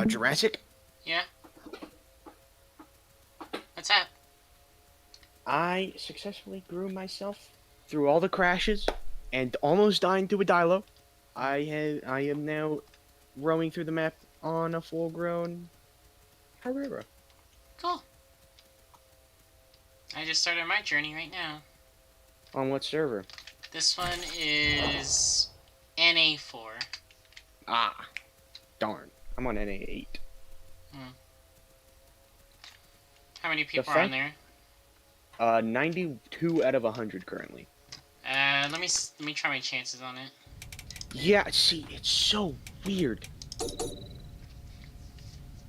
Jurassic, Yeah? What's up? I successfully grew myself through all the crashes and almost dying to a Dilo. I am now roaming through the map on a full-grown Herrera. Cool. I just started my journey right now. On what server? This one is NA4. Ah, darn. I'm on NA8. Hmm. How many The people are on fact, there? 92 out of 100 currently. Let me try my chances on it. Yeah, see, it's so weird.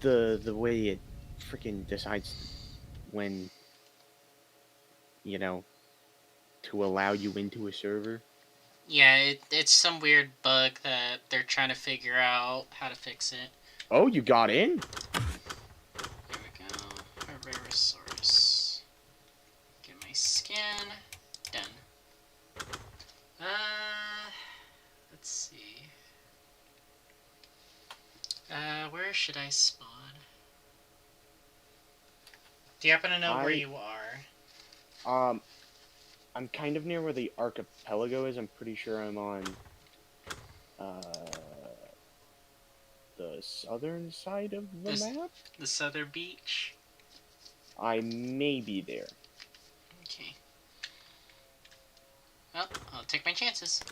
The way it freaking decides when, you know, to allow you into a server. Yeah, it's some weird bug that they're trying to figure out how to fix it. Oh, you got in? Here we go. Herrerasaurus. Get my skin. Done. Let's see. Where should I spawn? Do you happen to know where you are? Um, I'm kind of near where the archipelago is. I'm pretty sure I'm on, uh, the southern side of the map? The southern beach? I may be there. Okay. Well, I'll take my chances.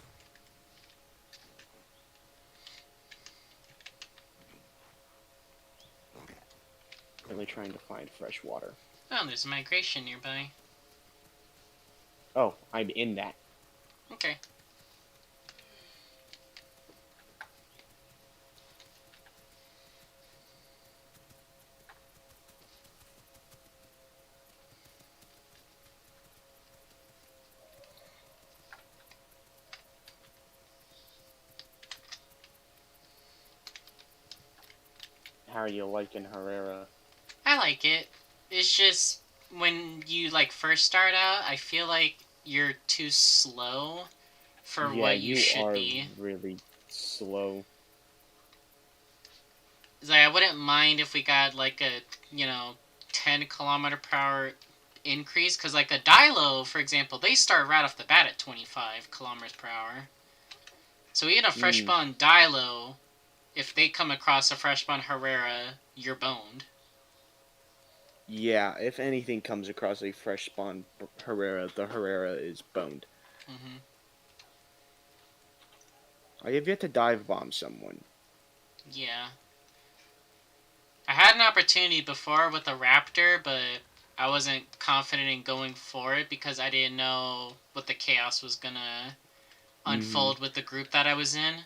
Really trying to find fresh water. Oh, there's a migration nearby. Oh, I'm in that. Okay. How are you liking Herrera? I like it. It's just when you like first start out, I feel like you're too slow for Yeah, what you you should are be. really slow. It's like I wouldn't mind if we got like a 10 km/h increase, because like a Dilo, for example, they start right off the bat at 25 km/h. So even a fresh Hmm. spawn Dilo, if they come across a fresh spawn Herrera, you're boned. Yeah, if anything comes across a fresh spawn Herrera, the Herrera is boned. Mm-hmm. I have yet to dive bomb someone. Yeah. I had an opportunity before with a Raptor, but I wasn't confident in going for it because I didn't know what the chaos was gonna Mm-hmm. unfold with the group that I was in.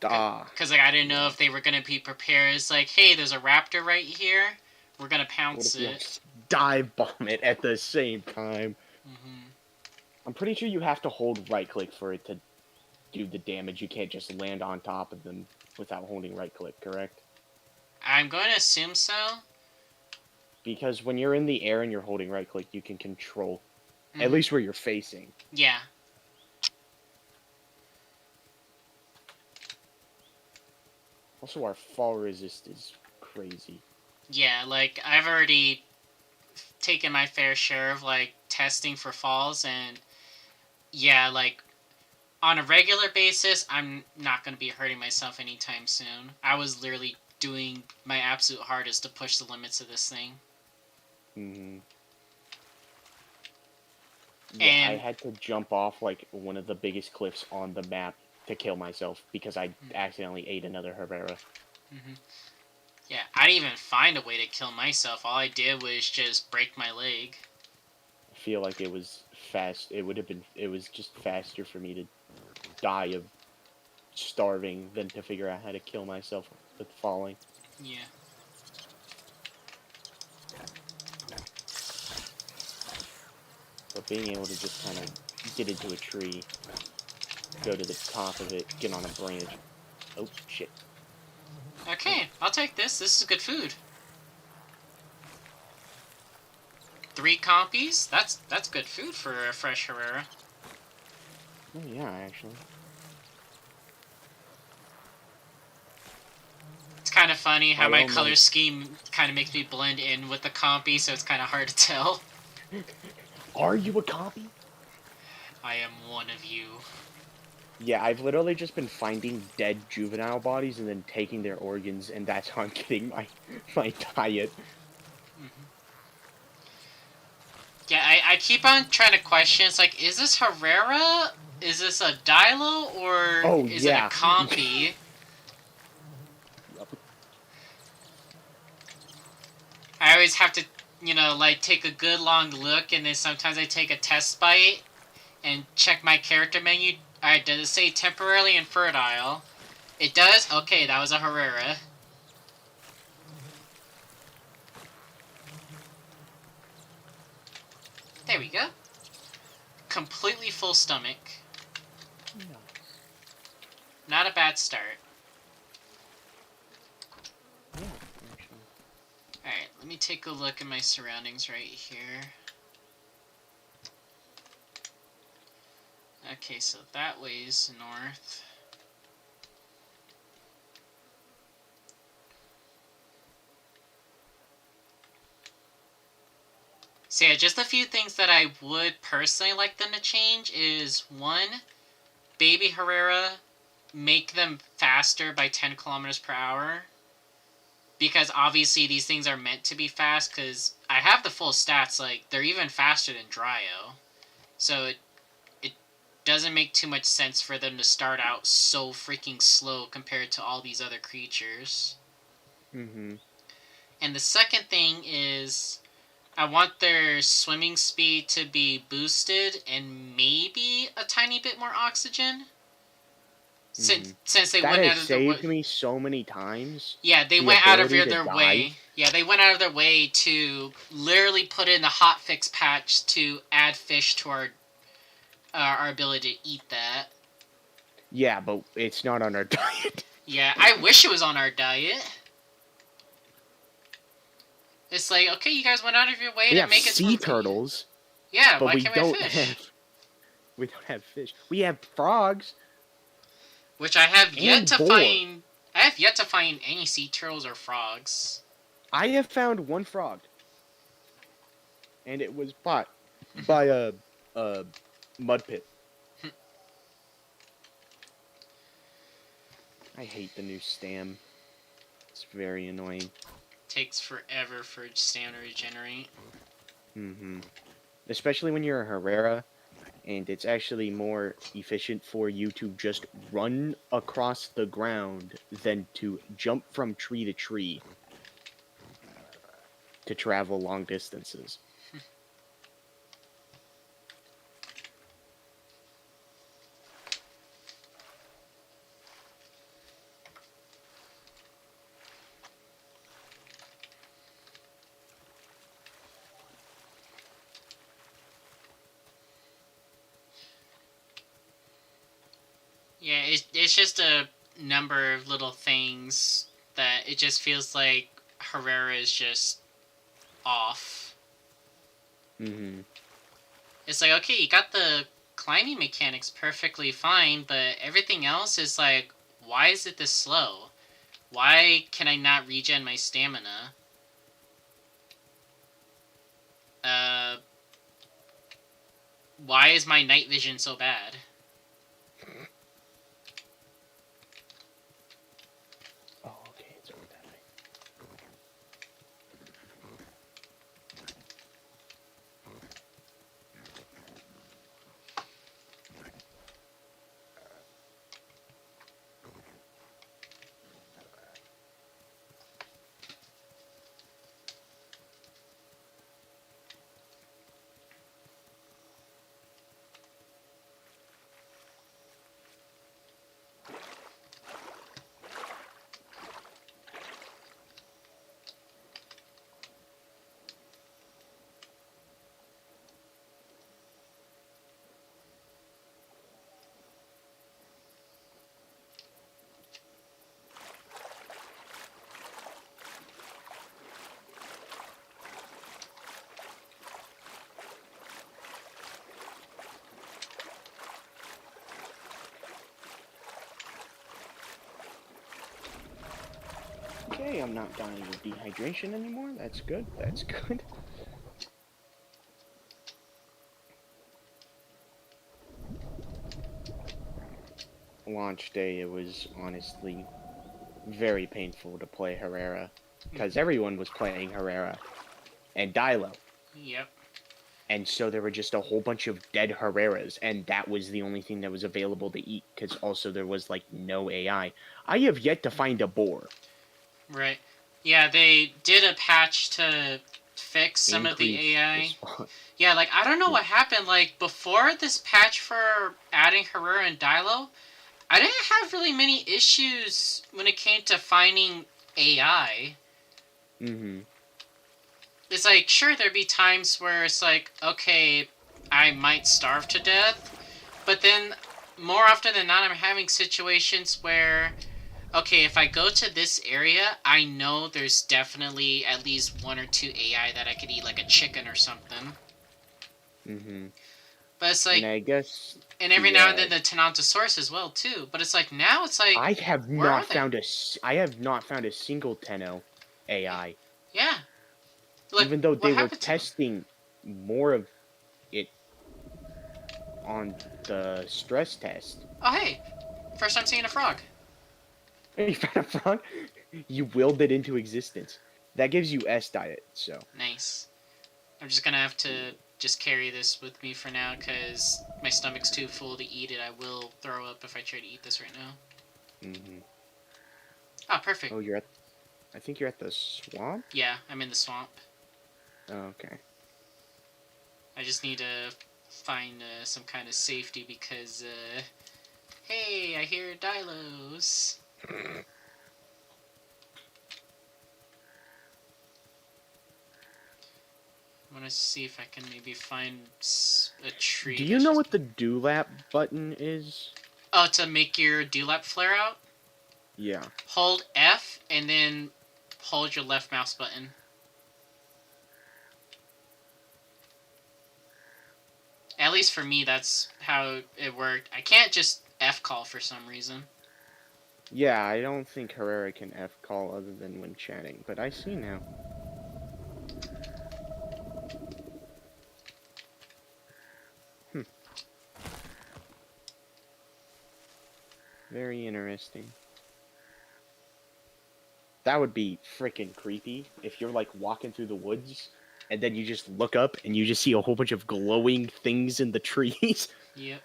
Ah. Because like I didn't know Yeah. if they were gonna be prepared. It's like, hey, there's a Raptor right here. We're gonna What pounce if you it. dive bomb it at the same time? Mm-hmm. I'm pretty sure you have to hold right click for it to do the damage. You can't just land on top of them without holding right click, correct? I'm going to assume so. Because when you're in the air and you're holding right click, you can control at Mm-hmm. least where you're facing. Yeah. Also, our fall resist is crazy. Yeah, like I've already taken my fair share of like testing for falls, and yeah, like on a regular basis, I'm not going to be hurting myself anytime soon. I was literally doing my absolute hardest to push the limits of this thing. Mm-hmm. Yeah, I And had to jump off like one of the biggest cliffs on the map to kill myself because I accidentally ate another Herrera. mm-hmm. Yeah, I didn't even find a way to kill myself. All I did was just break my leg. I feel like it was fast. It would have been. It was just faster for me to die of starving than to figure out how to kill myself with falling. Yeah. But being able to just kind of get into a tree, go to the top of it, get on a branch. Oh shit! Okay, I'll take this. This is good food. 3 compies? That's good food for a fresh Herrera. Oh yeah, actually. It's kind of funny how My my own color like, scheme kind of makes me blend in with the compy, so it's kind of hard to tell. are you a copy? I am one of you. Yeah, I've literally just been finding dead juvenile bodies and then taking their organs, and that's how I'm getting my diet. Hmm. Yeah, I keep on trying to question. It's like, is this Herrera? Is this a Dilo? Or Oh is it a yeah. compy? Yup. I always have to, like take a good long look, and then sometimes I take a test bite and check my character menu. Alright, does it say temporarily infertile? It does? Okay, that was a Herrera. There we go. Completely full stomach. Nice. Not a bad start. Yeah, actually. Alright, let me take a look at my surroundings right here. Okay, so that way's north. So yeah, just a few things that I would personally like them to change is, one, Baby Herrera, make them faster by 10 kilometers per hour. Because obviously these things are meant to be fast, because I have the full stats, like, they're even faster than Dryo. So it doesn't make too much sense for them to start out so freaking slow compared to all these other creatures. Mm-hmm. And the second thing is, I want their swimming speed to be boosted and maybe a tiny bit more oxygen. Mm-hmm. Since they That went has out of their way. saved me so many times. Yeah, they The went out of ability to their dive. way. Yeah, they went out of their way to literally put in the hotfix patch to add fish to our ability to eat that. Yeah, but it's not on our diet. Yeah, I wish it was on our diet. It's like, okay, you guys went out of your way We to have make it to sea where. turtles, Yeah, but why can't we have fish? we don't have fish. We have frogs Which I have yet and to boar. find. I have yet to find any sea turtles or frogs. I have found one frog, and it was by a mud pit. I hate the new stam. It's very annoying. Takes forever for stamina to regenerate. Mm-hmm. Especially when you're a Herrera, and it's actually more efficient for you to just run across the ground than to jump from tree to tree to travel long distances. Yeah, it's just a number of little things that it just feels like Herrera is just off. Mm-hmm. It's like, okay, you got the climbing mechanics perfectly fine, but everything else is like, why is it this slow? Why can I not regen my stamina? Uh, why is my night vision so bad? Oh, okay, it's over that way. Okay, I'm not dying of dehydration anymore. That's good. That's good. Launch day, it was honestly very painful to play Herrera because everyone was playing Herrera and Dilo. Yep. And so there were just a whole bunch of dead Herreras, and that was the only thing that was available to eat because also there was like no AI. I have yet to find a boar. Right. Yeah, they did a patch to fix some of the Increase the AI. spawn. Yeah, like, I don't know Yeah. what happened. Like, before this patch for adding Herrera and Dilo, I didn't have really many issues when it came to finding AI. Mm-hmm. It's like, sure, there'd be times where it's like, okay, I might starve to death, but then more often than not, I'm having situations where, okay, if I go to this area, I know there's definitely at least one or two AI that I could eat, like a chicken or something. Mm-hmm. But it's And like, I guess and every the now and then the Tenontosaurus as well too. But it's like now it's like, I have where not are they? found I have not found a single Tenno AI, Yeah, like even though what they were happened to them? testing more of it on the stress test. Oh hey, first time seeing a frog. You found a frog? You willed it into existence. That gives you S diet, so. Nice. I'm just gonna have to just carry this with me for now because my stomach's too full to eat it. I will throw up if I try to eat this right now. Mm-hmm. Ah, perfect. Oh, I think you're at the swamp? Yeah, I'm in the swamp. Oh, okay. I just need to find some kind of safety because, hey, I hear Dilos. I want to see if I can maybe find a tree Do you that's know just... what the dewlap button is? Oh, to make your dewlap flare out? Yeah. Hold F and then hold your left mouse button. At least for me, that's how it worked. I can't just F call for some reason. Yeah, I don't think Herrera can F call other than when chatting, but I see now. Hmm. Very interesting. That would be freaking creepy if you're like walking through the woods and then you just look up and you just see a whole bunch of glowing things in the trees. Yep.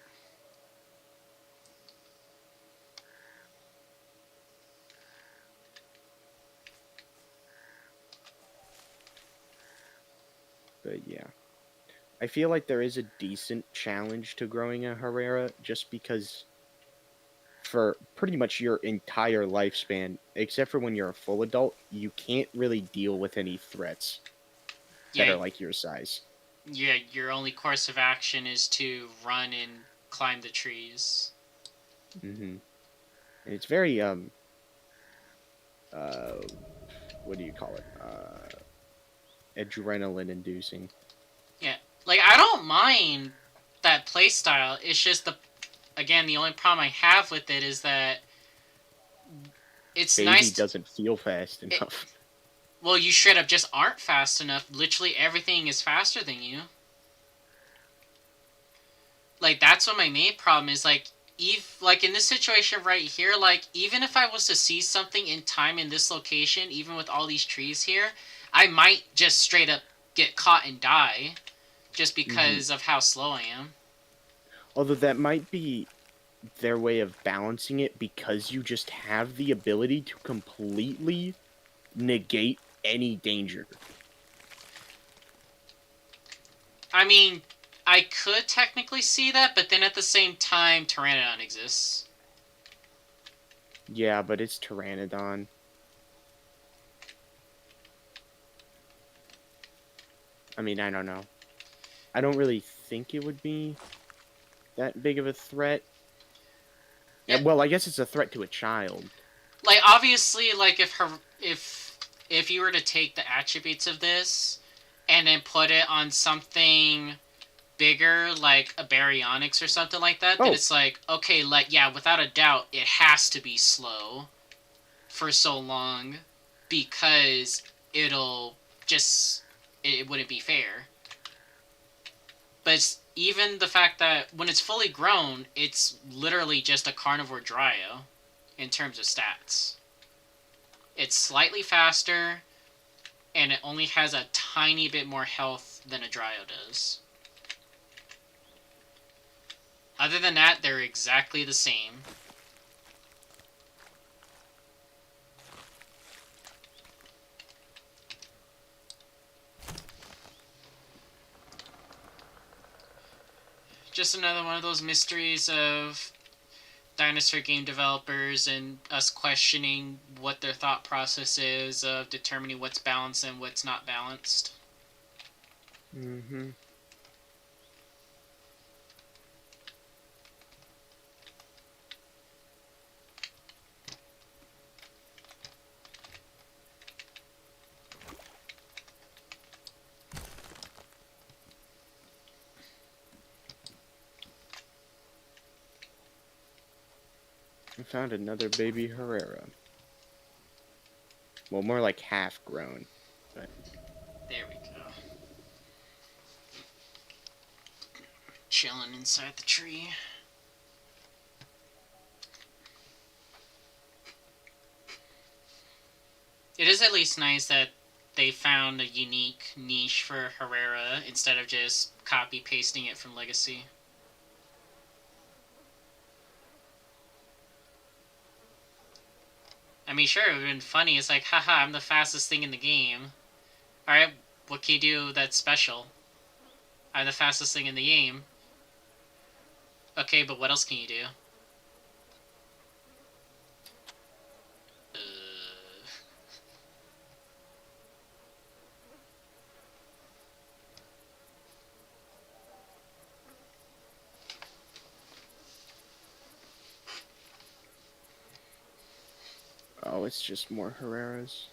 But yeah. I feel like there is a decent challenge to growing a Herrera just because for pretty much your entire lifespan, except for when you're a full adult, you can't really deal with any threats that Yeah, are like your size. yeah, your only course of action is to run and climb the trees. Mm-hmm. And it's very uh what do you call it? Adrenaline inducing. Yeah, like I don't mind that playstyle. It's just the only problem I have with it is that it's Baby nice to, doesn't feel fast it, enough. well, you straight up just aren't fast enough. Literally everything is faster than you. Like that's what my main problem is. Like in this situation right here, like even if I was to see something in time in this location, even with all these trees here, I might just straight up get caught and die, just Mm-hmm. because of how slow I am. Although that might be their way of balancing it because you just have the ability to completely negate any danger. I mean, I could technically see that, but then at the same time, Pteranodon exists. Yeah, but it's Pteranodon. I mean, I don't know. I don't really think it would be that big of a threat. Yeah, Well, I guess it's a threat to a child. like obviously, like if you were to take the attributes of this and then put it on something bigger, like a baryonyx or something like that, then Oh, it's like, okay, like yeah, without a doubt, it has to be slow for so long because it'll just it wouldn't be fair. But it's even the fact that when it's fully grown, it's literally just a carnivore Dryo in terms of stats. It's slightly faster, and it only has a tiny bit more health than a Dryo does. Other than that, they're exactly the same. Just another one of those mysteries of Dinosaur game developers and us questioning what their thought process is of determining what's balanced and what's not balanced. Mm-hmm. I found another baby Herrera. Well, more like half grown, but There we go. Chilling inside the tree. It is at least nice that they found a unique niche for Herrera instead of just copy pasting it from Legacy. I mean, sure, it would have been funny. It's like, haha, I'm the fastest thing in the game. Alright, what can you do that's special? I'm the fastest thing in the game. Okay, but what else can you do? Uh... oh, it's just more Herreras.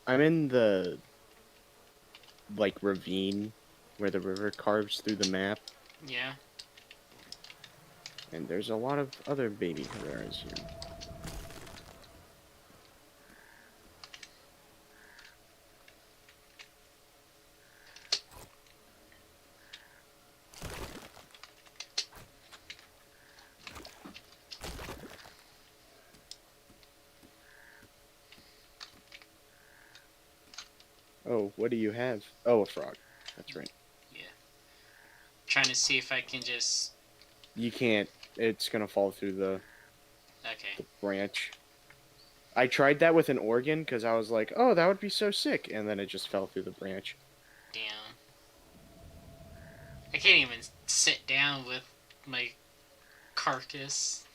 I'm in the like ravine where the river carves through the map, Yeah. and there's a lot of other baby Herreras here. Oh, what do you have? Oh, a frog. That's right. Yeah. Trying to see if I can just... You can't. It's gonna fall through the Okay. branch. I tried that with an organ because I was like, oh, that would be so sick, and then it just fell through the branch. Damn. I can't even sit down with my carcass.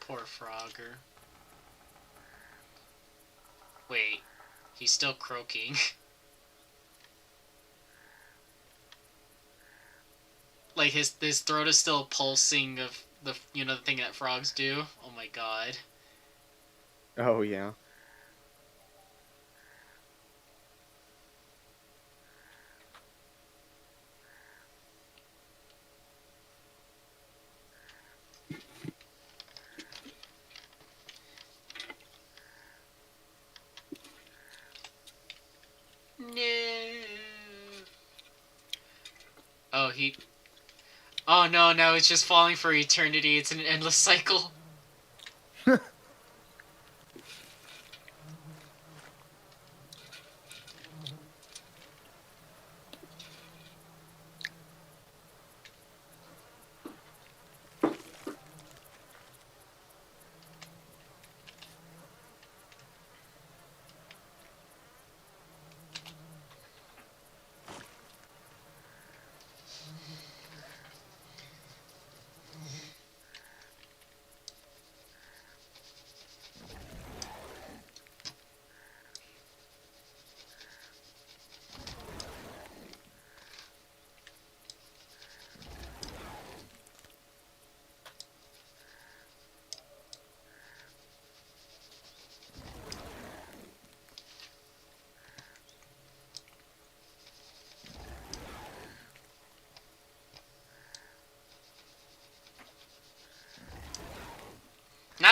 Poor Frogger. Wait, he's still croaking. Like his throat is still pulsing of the the thing that frogs do. Oh my god. Oh yeah. No. Oh he. Oh no, no, it's just falling for eternity. It's an endless cycle.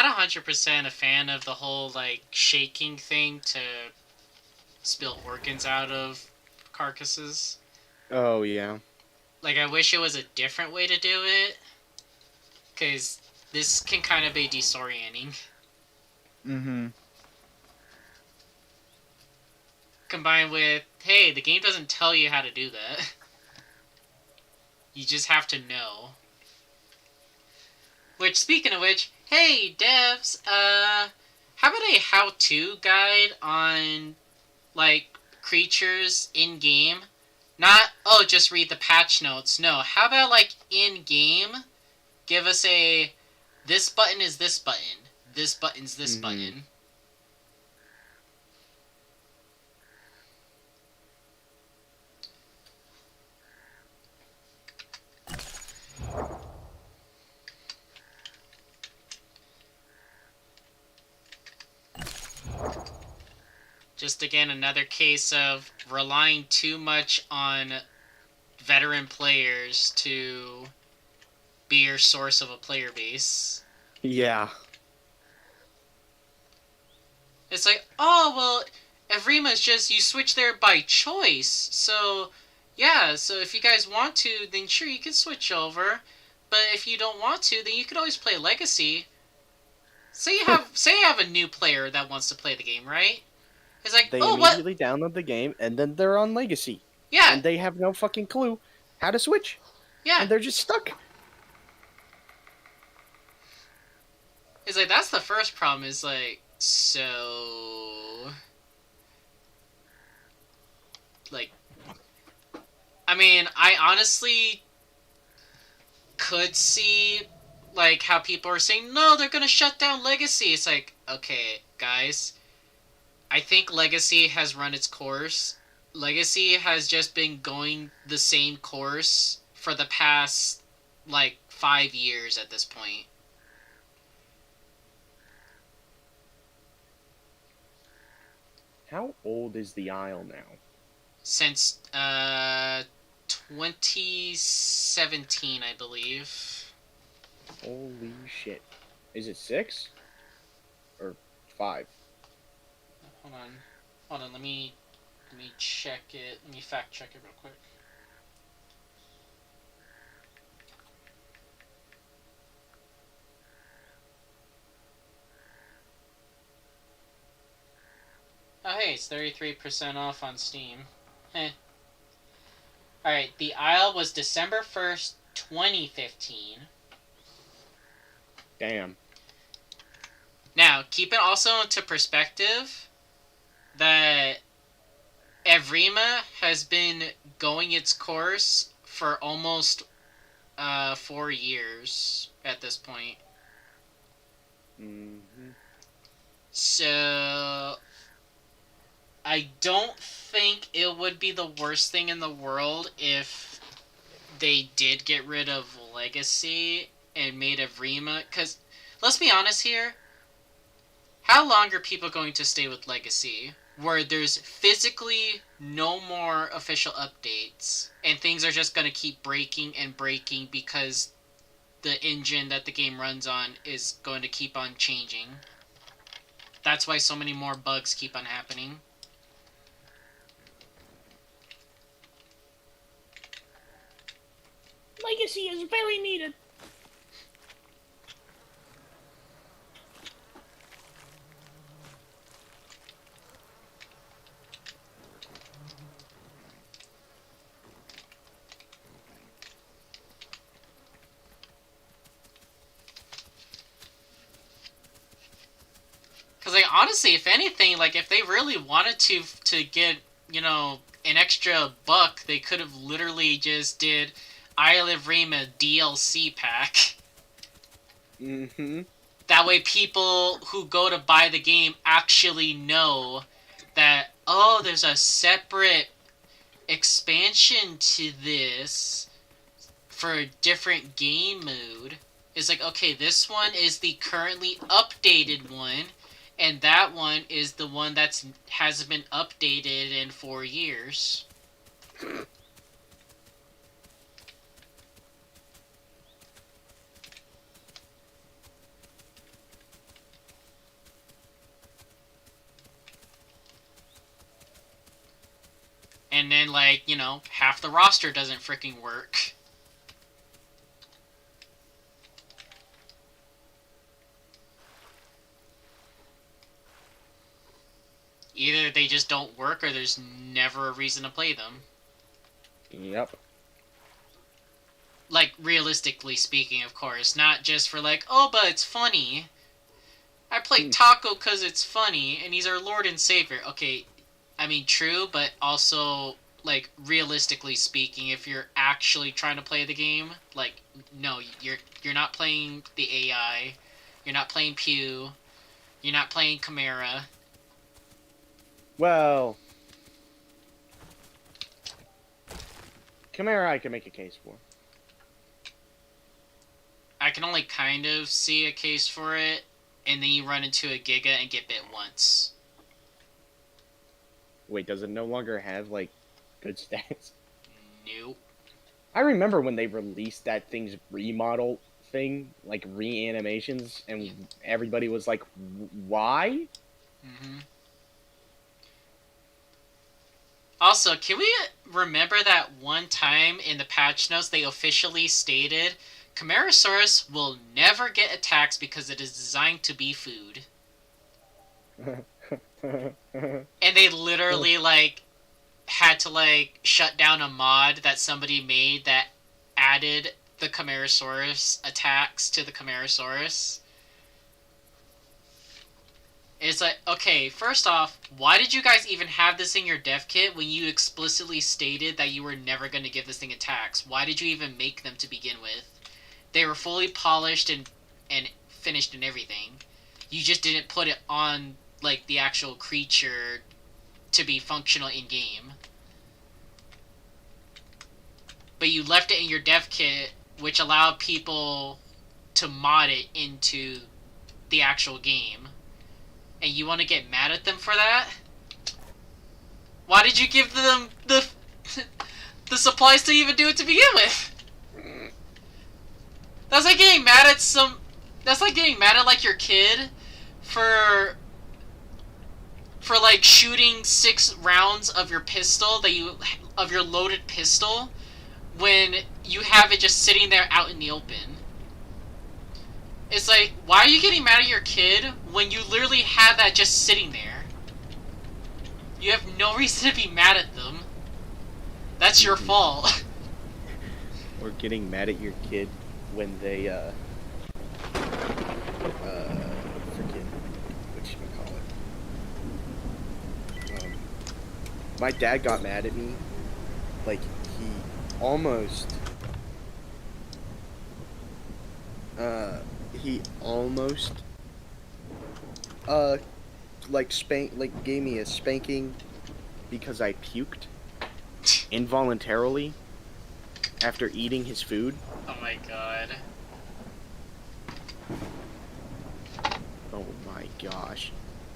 not 100% a fan of the whole like shaking thing to spill organs out of carcasses. Oh yeah. Like, I wish it was a different way to do it, because this can kind of be disorienting. Mm-hmm. Combined with, hey, the game doesn't tell you how to do that. You just have to know. Which, speaking of which, hey, devs, how about a how-to guide on, like, creatures in-game? Not, oh, just read the patch notes. No, how about, like, in-game, give us a, this button is this button, this button's this button. Just again, another case of relying too much on veteran players to be your source of a player base. Yeah. It's like, oh, well, Evrima's just, you switch there by choice. So, yeah, so if you guys want to, then sure, you can switch over. But if you don't want to, then you could always play Legacy. Say you have a new player that wants to play the game, right? It's like, They oh, what? immediately download the game and then they're on Legacy. Yeah, And they have no fucking clue how to switch. yeah. And they're just stuck. It's like, that's the first problem, is like, so... Like, I mean, I honestly could see, like, how people are saying, no, they're gonna shut down Legacy. It's like, okay, guys, I think Legacy has run its course. Legacy has just been going the same course for the past, like, 5 years at this point. How old is the Isle now? Since, 2017, I believe. Holy shit. Is it 6? Or 5? Hold on, let me check it. Let me fact check it real quick. Oh, hey, it's 33% off on Steam. Heh. Alright, the Isle was December 1st, 2015. Damn. Now, keep it also into perspective that Evrima has been going its course for almost 4 years at this point. Mm-hmm. So, I don't think it would be the worst thing in the world if they did get rid of Legacy and made Evrima. Because, let's be honest here, how long are people going to stay with Legacy? Where there's physically no more official updates, and things are just going to keep breaking and breaking because the engine that the game runs on is going to keep on changing. That's why so many more bugs keep on happening. Legacy is very needed. Because, like, honestly, if anything, like, if they really wanted to get, you know, an extra buck, they could have literally just did Isle of Rima DLC pack. Mm-hmm. That way people who go to buy the game actually know that, oh, there's a separate expansion to this for a different game mode. It's like, okay, this one is the currently updated one, and that one is the one that's hasn't been updated in 4 years. and then like half the roster doesn't freaking work. Either they just don't work or there's never a reason to play them. Yep. Like, realistically speaking, of course. Not just for like, oh, but it's funny. I play Taco because it's funny, and he's our Lord and Savior. Okay, I mean, true, but also, like, realistically speaking, if you're actually trying to play the game, like, no, you're not playing the AI. You're not playing Pew. You're not playing Chimera. Well, Chimera I can make a case for. I can only kind of see a case for it, and then you run into a Giga and get bit once. Wait, does it no longer have, like, good stats? Nope. I remember when they released that thing's remodel thing, like, reanimations, and everybody was like, why? Mm-hmm. Also, can we remember that one time in the patch notes they officially stated Chimerasaurus will never get attacks because it is designed to be food. And they literally, like, had to, like, shut down a mod that somebody made that added the Chimerasaurus attacks to the Chimerasaurus. It's like, okay, first off, why did you guys even have this in your dev kit when you explicitly stated that you were never going to give this thing attacks? Why did you even make them to begin with? They were fully polished and finished and everything. You just didn't put it on, like, the actual creature to be functional in-game. But you left it in your dev kit, which allowed people to mod it into the actual game. And you want to get mad at them for that? Why did you give them the supplies to even do it to begin with? That's like getting mad at That's like getting mad at, like, your kid for like shooting 6 rounds of your pistol of your loaded pistol when you have it just sitting there out in the open. It's like, why are you getting mad at your kid when you literally have that just sitting there? You have no reason to be mad at them. That's your fault. Or getting mad at your kid when they, freaking, whatchamacallit. My dad got mad at me. Like, he almost, gave me a spanking because I puked involuntarily after eating his food. Oh my god. Oh my gosh.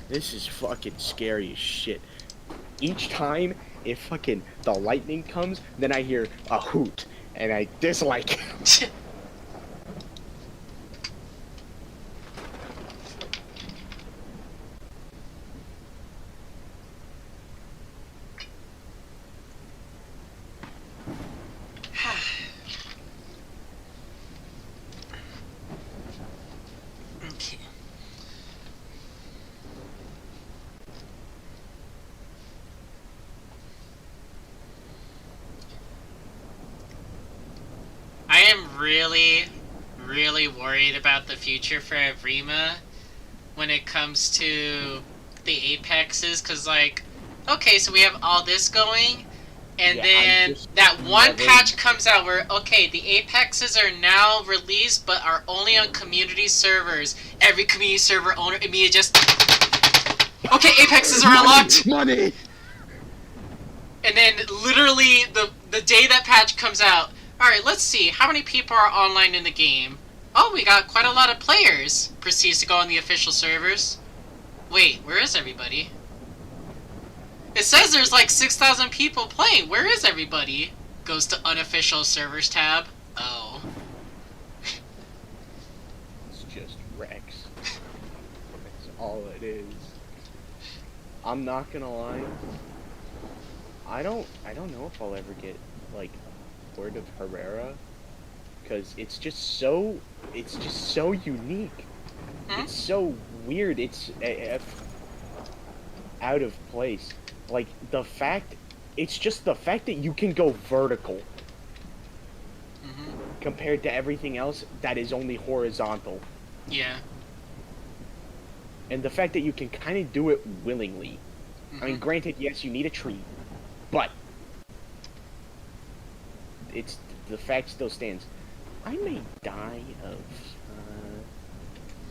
This is fucking scary as shit. Each time if fucking the lightning comes, then I hear a hoot and I dislike it. Okay. I am really, really worried about the future for Evrima when it comes to the Apexes, because, like, okay, so we have all this going, and Yeah, then that one patch comes out where, okay, the Apexes are now released, but are only on community servers. Every community server owner immediately just, okay, Apexes are unlocked! Money! And then, literally, the day that patch comes out, alright, let's see, how many people are online in the game? Oh, we got quite a lot of players. Proceeds to go on the official servers. Wait, where is everybody? It says there's like 6,000 people playing. Where is everybody? Goes to unofficial servers tab. Oh. It's just Rex. That's all it is. I'm not gonna lie. I don't know if I'll ever get like Horde of Herrera because it's just so unique. Hmm? It's so weird. It's out of place. Like it's just the fact that you can go vertical Hmm. compared to everything else that is only horizontal, Yeah. and the fact that you can kind of do it willingly. I Hmm. mean, granted, yes, you need a tree, but it's the fact still stands. I may die of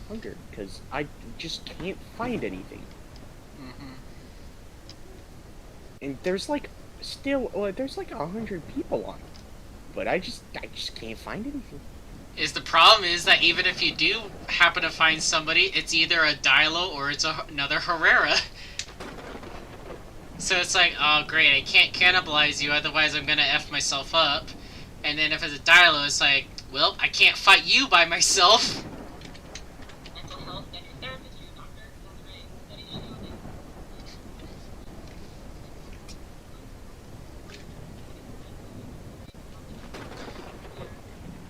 hunger because I just can't find anything. Hmm. And there's like 100 people on it, but I just can't find anything. Is the problem is that even if you do happen to find somebody, it's either a Dilo or it's another Herrera. So it's like, oh great, I can't cannibalize you, otherwise I'm gonna F myself up. And then if it's a Dilo, it's like, well, I can't fight you by myself.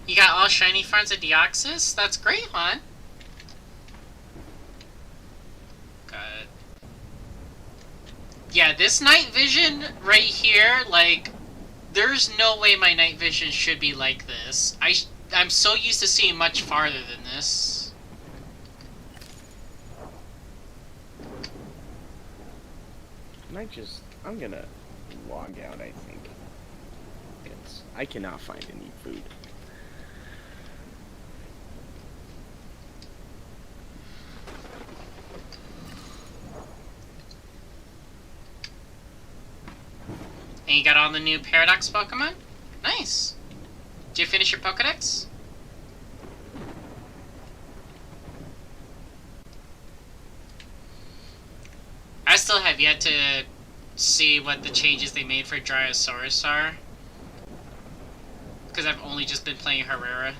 You got all shiny farms of Deoxys? That's great, man. God. Yeah, this night vision right here, like, there's no way my night vision should be like this. I'm so used to seeing much farther than this. I'm gonna log out, I think, because I cannot find any food. And you got all the new Paradox Pokemon? Nice. Did you finish your Pokedex? I still have yet to see what the changes they made for Dryosaurus are. Because I've only just been playing Herrera.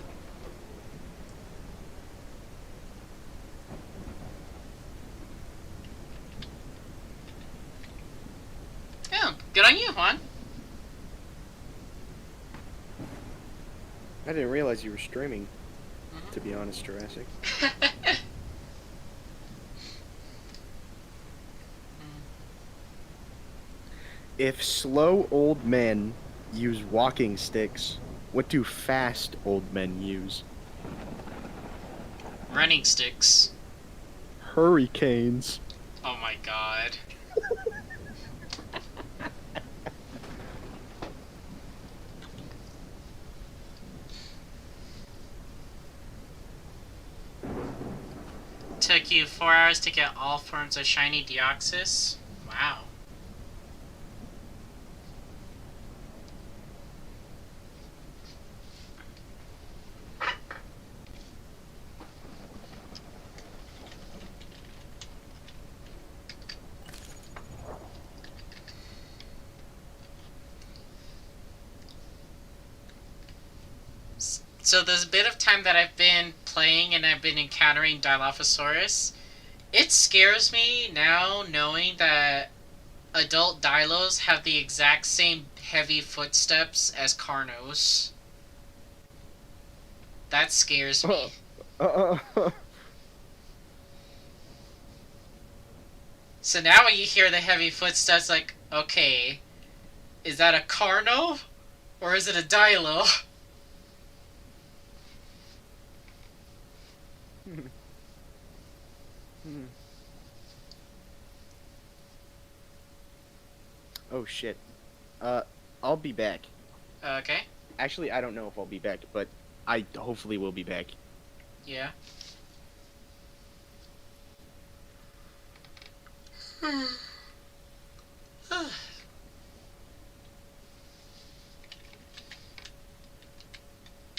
Yeah, good on you, Juan. I didn't realize you were streaming, Mm-hmm. to be honest, Jurassic. If slow old men use walking sticks, what do fast old men use? Running sticks. Hurricanes. Oh my god. Took you 4 hours to get all forms of shiny Deoxys? Wow. So there's a bit of time that I've been playing and I've been encountering Dilophosaurus. It scares me now knowing that adult Dilos have the exact same heavy footsteps as Carnos. That scares me. So now when you hear the heavy footsteps, like, okay, is that a Carno? Or is it a Dilo? Oh shit. Uh, I'll be back. Okay, Actually, I don't know if I'll be back, but I hopefully will be back. yeah.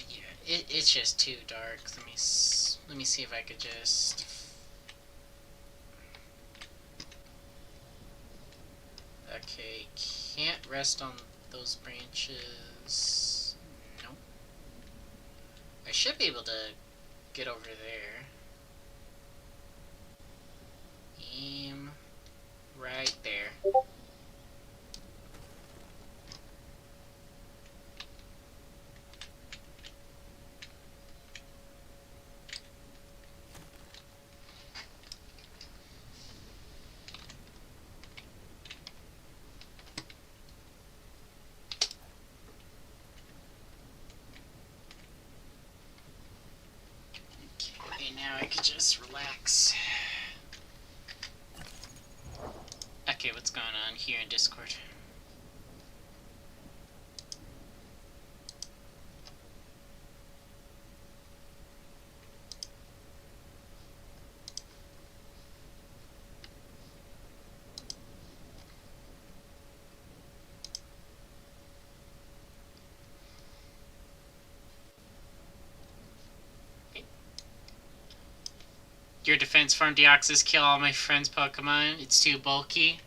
Yeah, it's just too dark. Let me see if I could just. Okay, can't rest on those branches. Nope. I should be able to get over there. Aim right there. could just relax. Okay, what's going on here in Discord? Your defense form Deoxys kill all my friends' Pokemon. It's too bulky.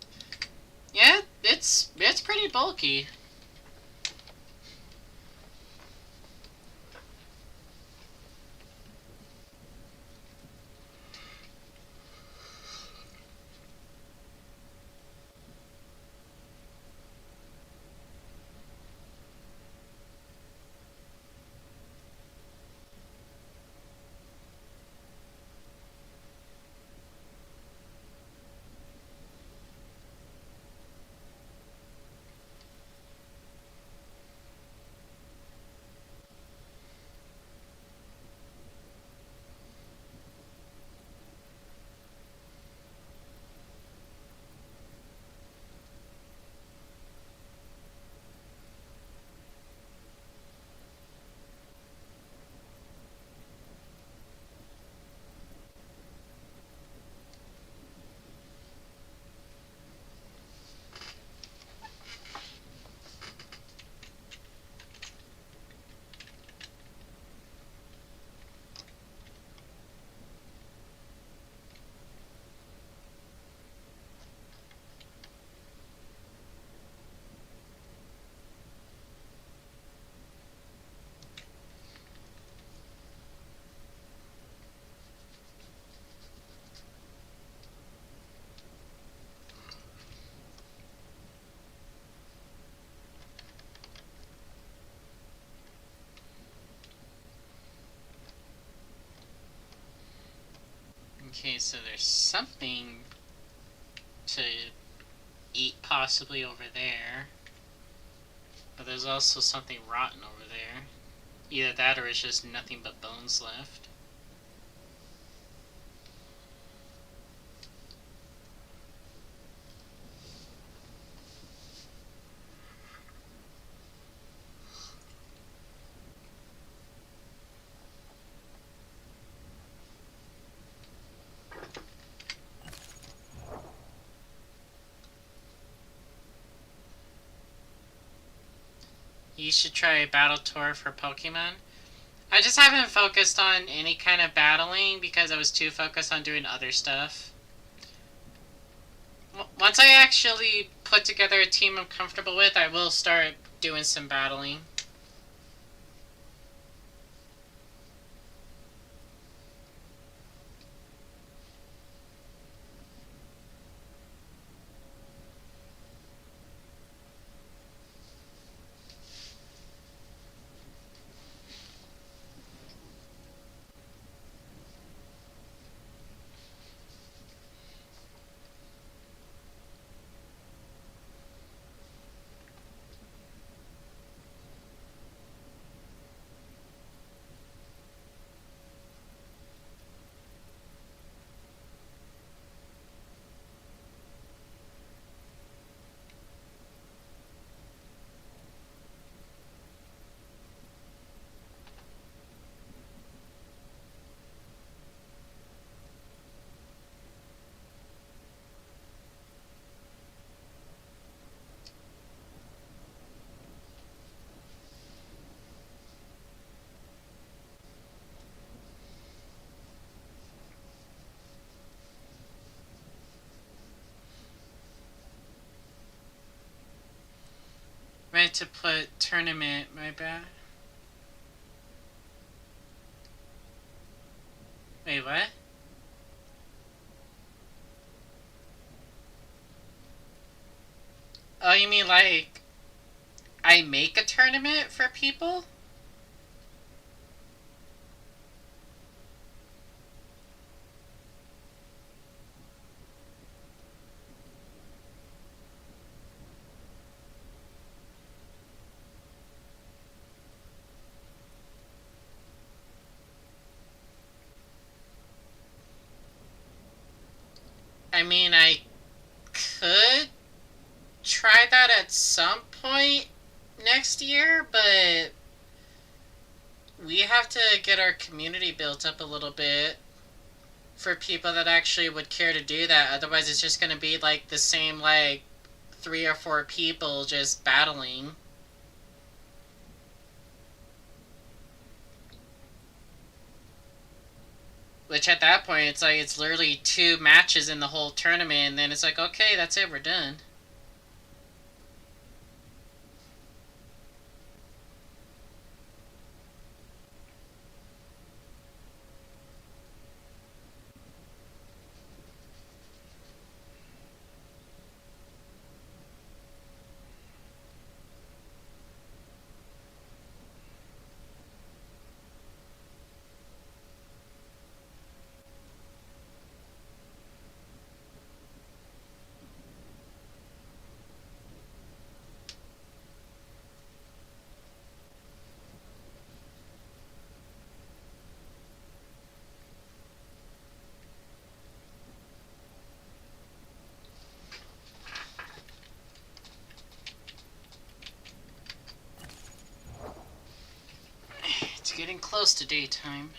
Yeah, it's pretty bulky. Okay, so there's something to eat possibly over there. But there's also something rotten over there. Either that or it's just nothing but bones left. You should try a battle tour for Pokemon. I just haven't focused on any kind of battling because I was too focused on doing other stuff. Once I actually put together a team I'm comfortable with, I will start doing some battling. Meant to put tournament, my bad. Wait, what? Oh, you mean like I make a tournament for people? I mean, I could try that at some point next year, but we have to get our community built up a little bit for people that actually would care to do that. Otherwise, it's just going to be like the same, like, 3 or 4 people just battling. Which at that point, it's like it's literally 2 matches in the whole tournament, and then it's like, okay, that's it, we're done. It's getting close to daytime.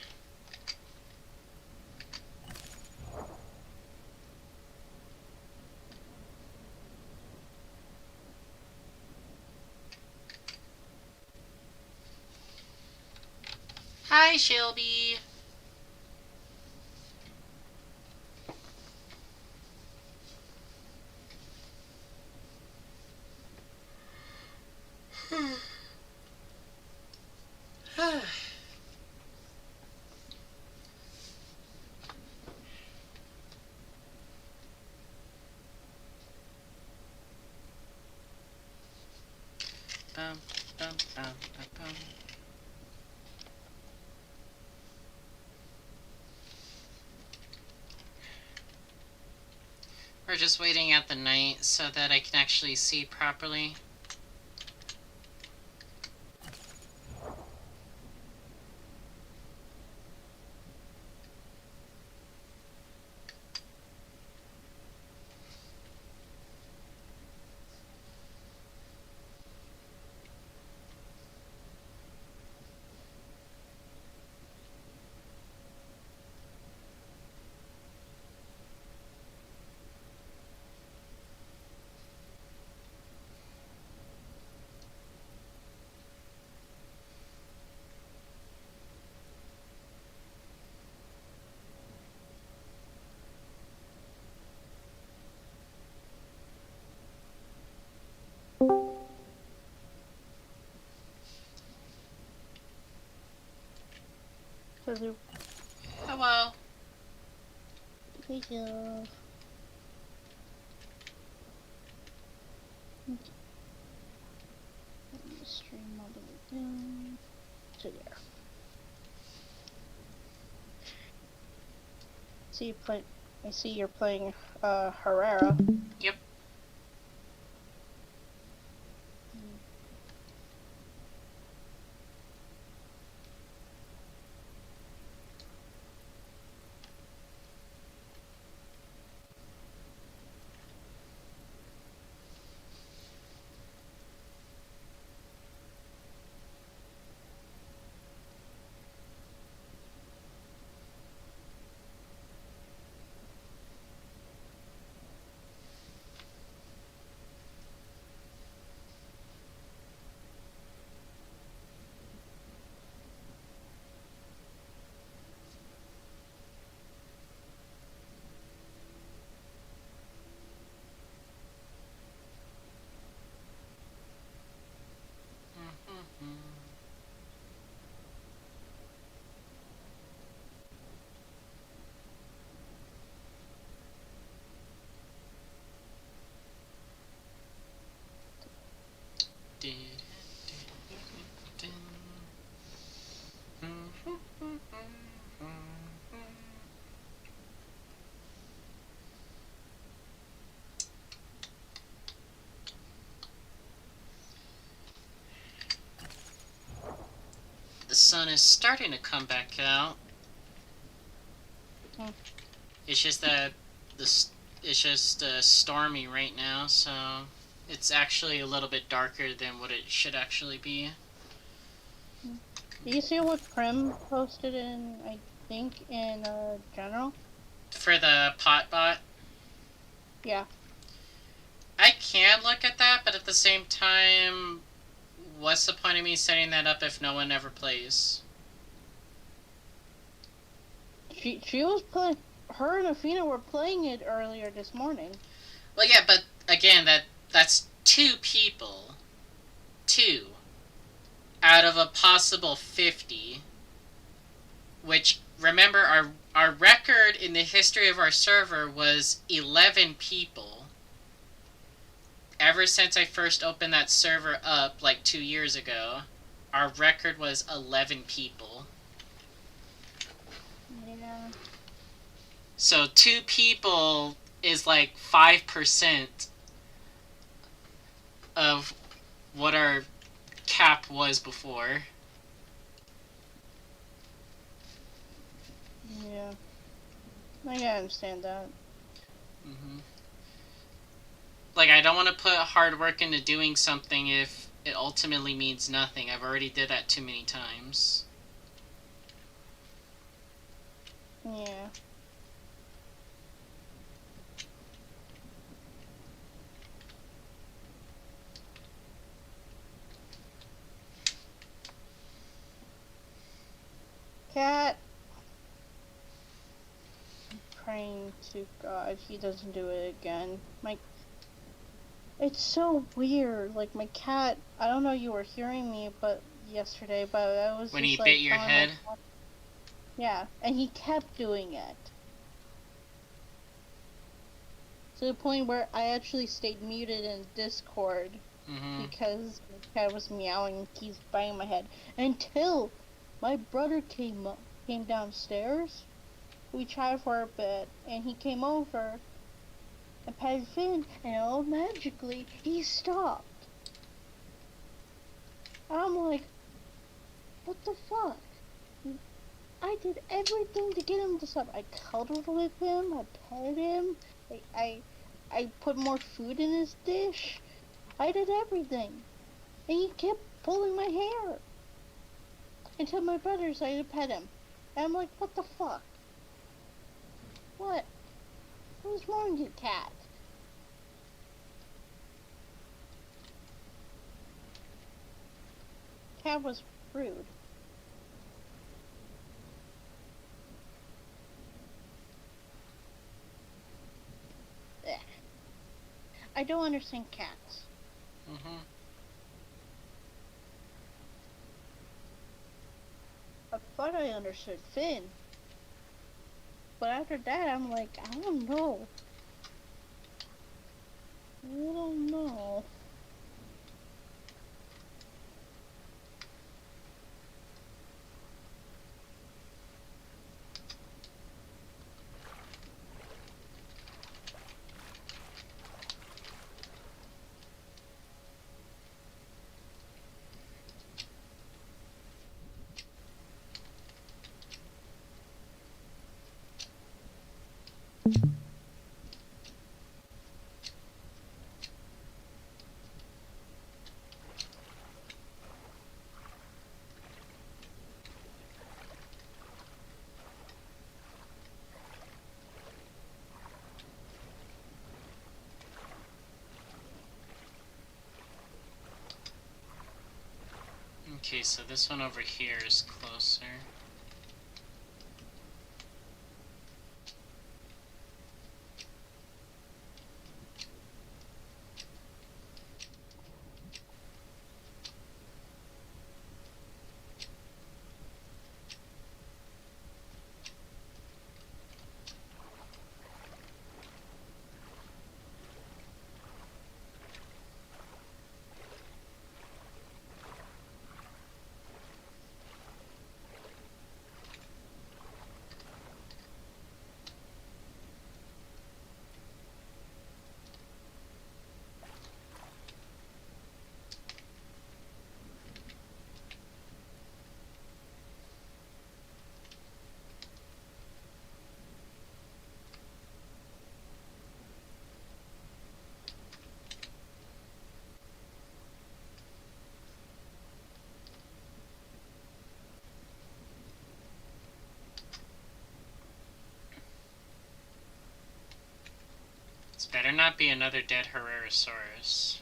Hi, Shelby. Bum, bum, bum, bum, bum. We're just waiting at the night so that I can actually see properly. Hello. Hello. Hello. Let me stream all the way down to there. See you play. I see you're playing Herrera. Yep. The sun is starting to come back out. Hmm. It's just that It's just stormy right now, so it's actually a little bit darker than what it should actually be. Do you see what Prim posted in, I think, in general? For the pot bot, Yeah. I can look at that, but at the same time, what's the point of me setting that up if no one ever plays? She was playing. Her and Afina were playing it earlier this morning. Well, yeah, but again, that's 2 people. 2 out of a possible 50. Which, remember, our record in the history of our server was 11 people. Ever since I first opened that server up, like 2 years ago, our record was 11 people. Yeah. So 2 people is like 5% of what our cap was before. Yeah. I can understand that. Mm-hmm. Like, I don't want to put hard work into doing something if it ultimately means nothing. I've already did that too many times. Yeah. Cat. I'm praying to God he doesn't do it again. It's so weird. Like, my cat, I don't know you were hearing me but yesterday, but I was When just he like bit your telling my head? cat- Yeah, and he kept doing it. To the point where I actually stayed muted in Discord Mm-hmm. because my cat was meowing and keeps biting my head. Until my brother came downstairs. We chatted for a bit, and he came over and petted Finn, and all magically he stopped. I'm like, what the fuck? I did everything to get him to stop. I cuddled with him, I petted him, I put more food in his dish. I did everything. And he kept pulling my hair. Until my brother decided to pet him. And I'm like, what the fuck? What? What's wrong with you, cat? Cat was rude. Ugh. I don't understand cats. Mm-hmm. I thought I understood Finn. But after that, I'm like, I don't know. I don't know. Okay, so this one over here is closer. better not be another dead Herrerasaurus.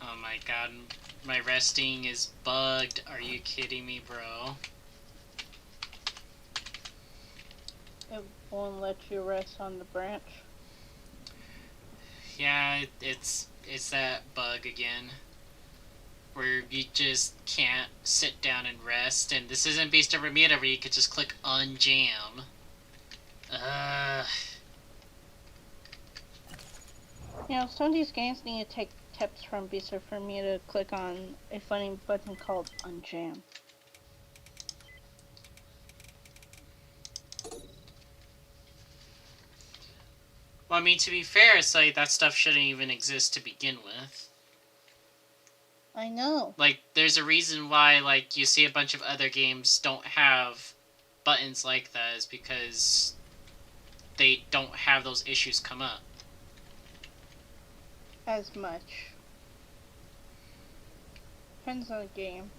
Oh my god, my resting is bugged. Are you kidding me, bro? It won't let you rest on the branch. Yeah, it's that bug again. Where you just can't sit down and rest, and this isn't Beast of Bermuda where you could just click unjam. You know, some of these games need to take tips from Visa for me to click on a funny button called unjam. Well, I mean, to be fair, it's like that stuff shouldn't even exist to begin with. I know. Like, there's a reason why, like, you see a bunch of other games don't have buttons like that, is because they don't have those issues come up. As much. Depends on the game.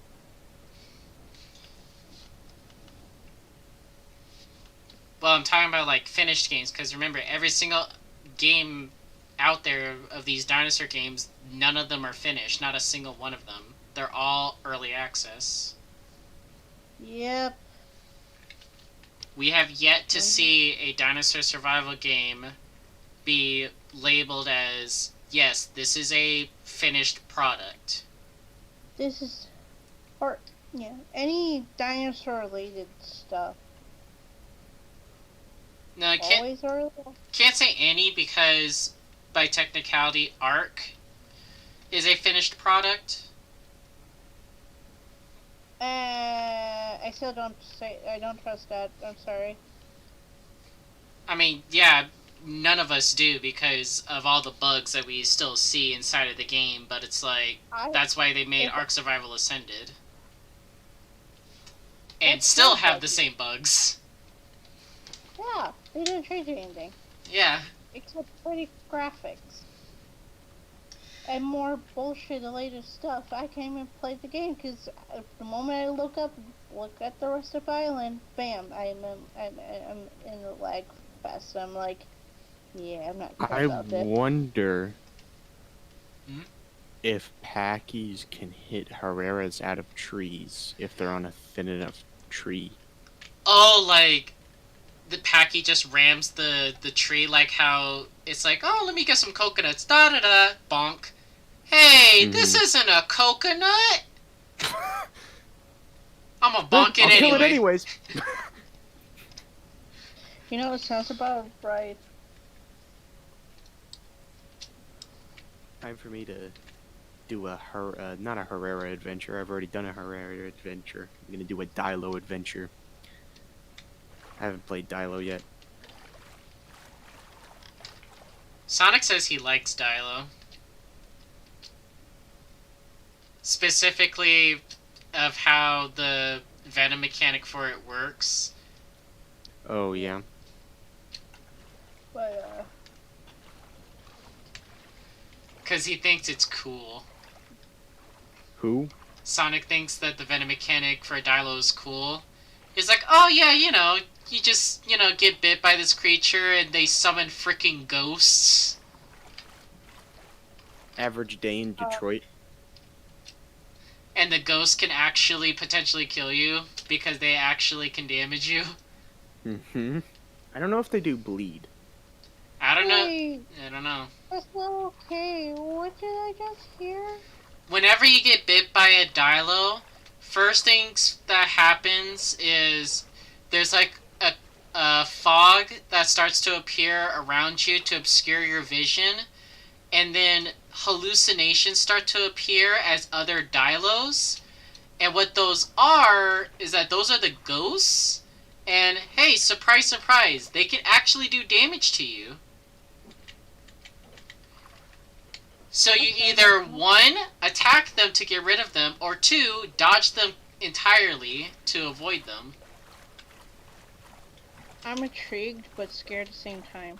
Well, I'm talking about, like, finished games, because remember, every single game out there of these dinosaur games, none of them are finished. Not a single one of them. They're all early access. Yep. We have yet to see a dinosaur survival game be labeled as, yes, this is a finished product. This is, or, yeah, any dinosaur related stuff. No, I Always early. can't say any because, by technicality, Ark is a finished product. I still don't say, I don't trust that. I'm sorry. I mean, yeah, none of us do because of all the bugs that we still see inside of the game, but it's like, that's why they made Ark Survival Ascended. And still have the same bugs. Yeah, they didn't change anything. Yeah. Except pretty graphics. And more bullshit related stuff. I can't even play the game because the moment I look at the rest of the island, bam, I'm in the lag fest. I'm like, yeah, I'm not cool about I this. wonder if Packies can hit Herreras out of trees if they're on a thin enough tree. Oh, like the Packy just rams the tree, like how it's like, oh, let me get some coconuts, da da da, bonk. Hey, this isn't a coconut. I'm gonna bonk it I'll anyway. kill it anyways. You know, it sounds about right. Time for me to do not a Herrera adventure. I've already done a Herrera adventure. I'm gonna do a Dilo adventure. I haven't played Dilo yet. Sonic says he likes Dilo. Specifically of how the venom mechanic for it works. Oh, yeah. But, Because he thinks it's cool. Who? Sonic thinks that the venom mechanic for Dilo is cool. He's like, oh yeah, you know, you just, get bit by this creature and they summon freaking ghosts. Average day in Detroit. And the ghosts can actually potentially kill you because they actually can damage you. Mm-hmm. I don't know if they do bleed. I don't know. hey, I don't know. that's not okay. What did I just hear? Whenever you get bit by a Dilo, first things that happens is there's like fog that starts to appear around you to obscure your vision, and then hallucinations start to appear as other Dilos. And what those are is that those are the ghosts. And hey, surprise, surprise, they can actually do damage to you. So you either one, attack them to get rid of them, or two, dodge them entirely to avoid them. I'm intrigued but scared at the same time.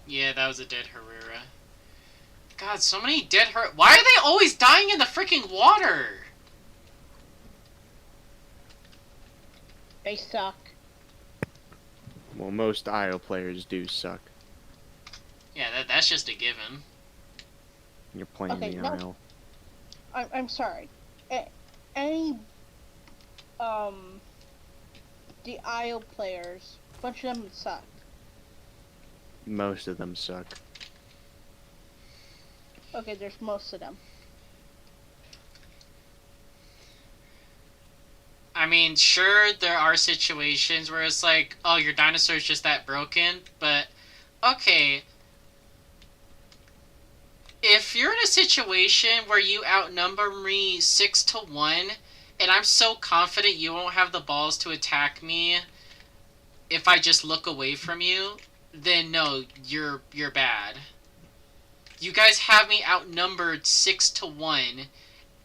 Yeah, that was a dead Herrera. God, so many dead Herrera. Why are they always dying in the freaking water? They suck. Well, most IO players do suck. Yeah, that's just a given. You're playing Okay, the no. IO. I'm sorry. Any the IO players, a bunch of them suck. Most of them suck. Okay, there's most of them. I mean, sure, there are situations where it's like, oh, your dinosaur's just that broken, but okay. If you're in a situation where you outnumber me 6-1, and I'm so confident you won't have the balls to attack me if I just look away from you, then no, you're bad. You guys have me outnumbered 6-1,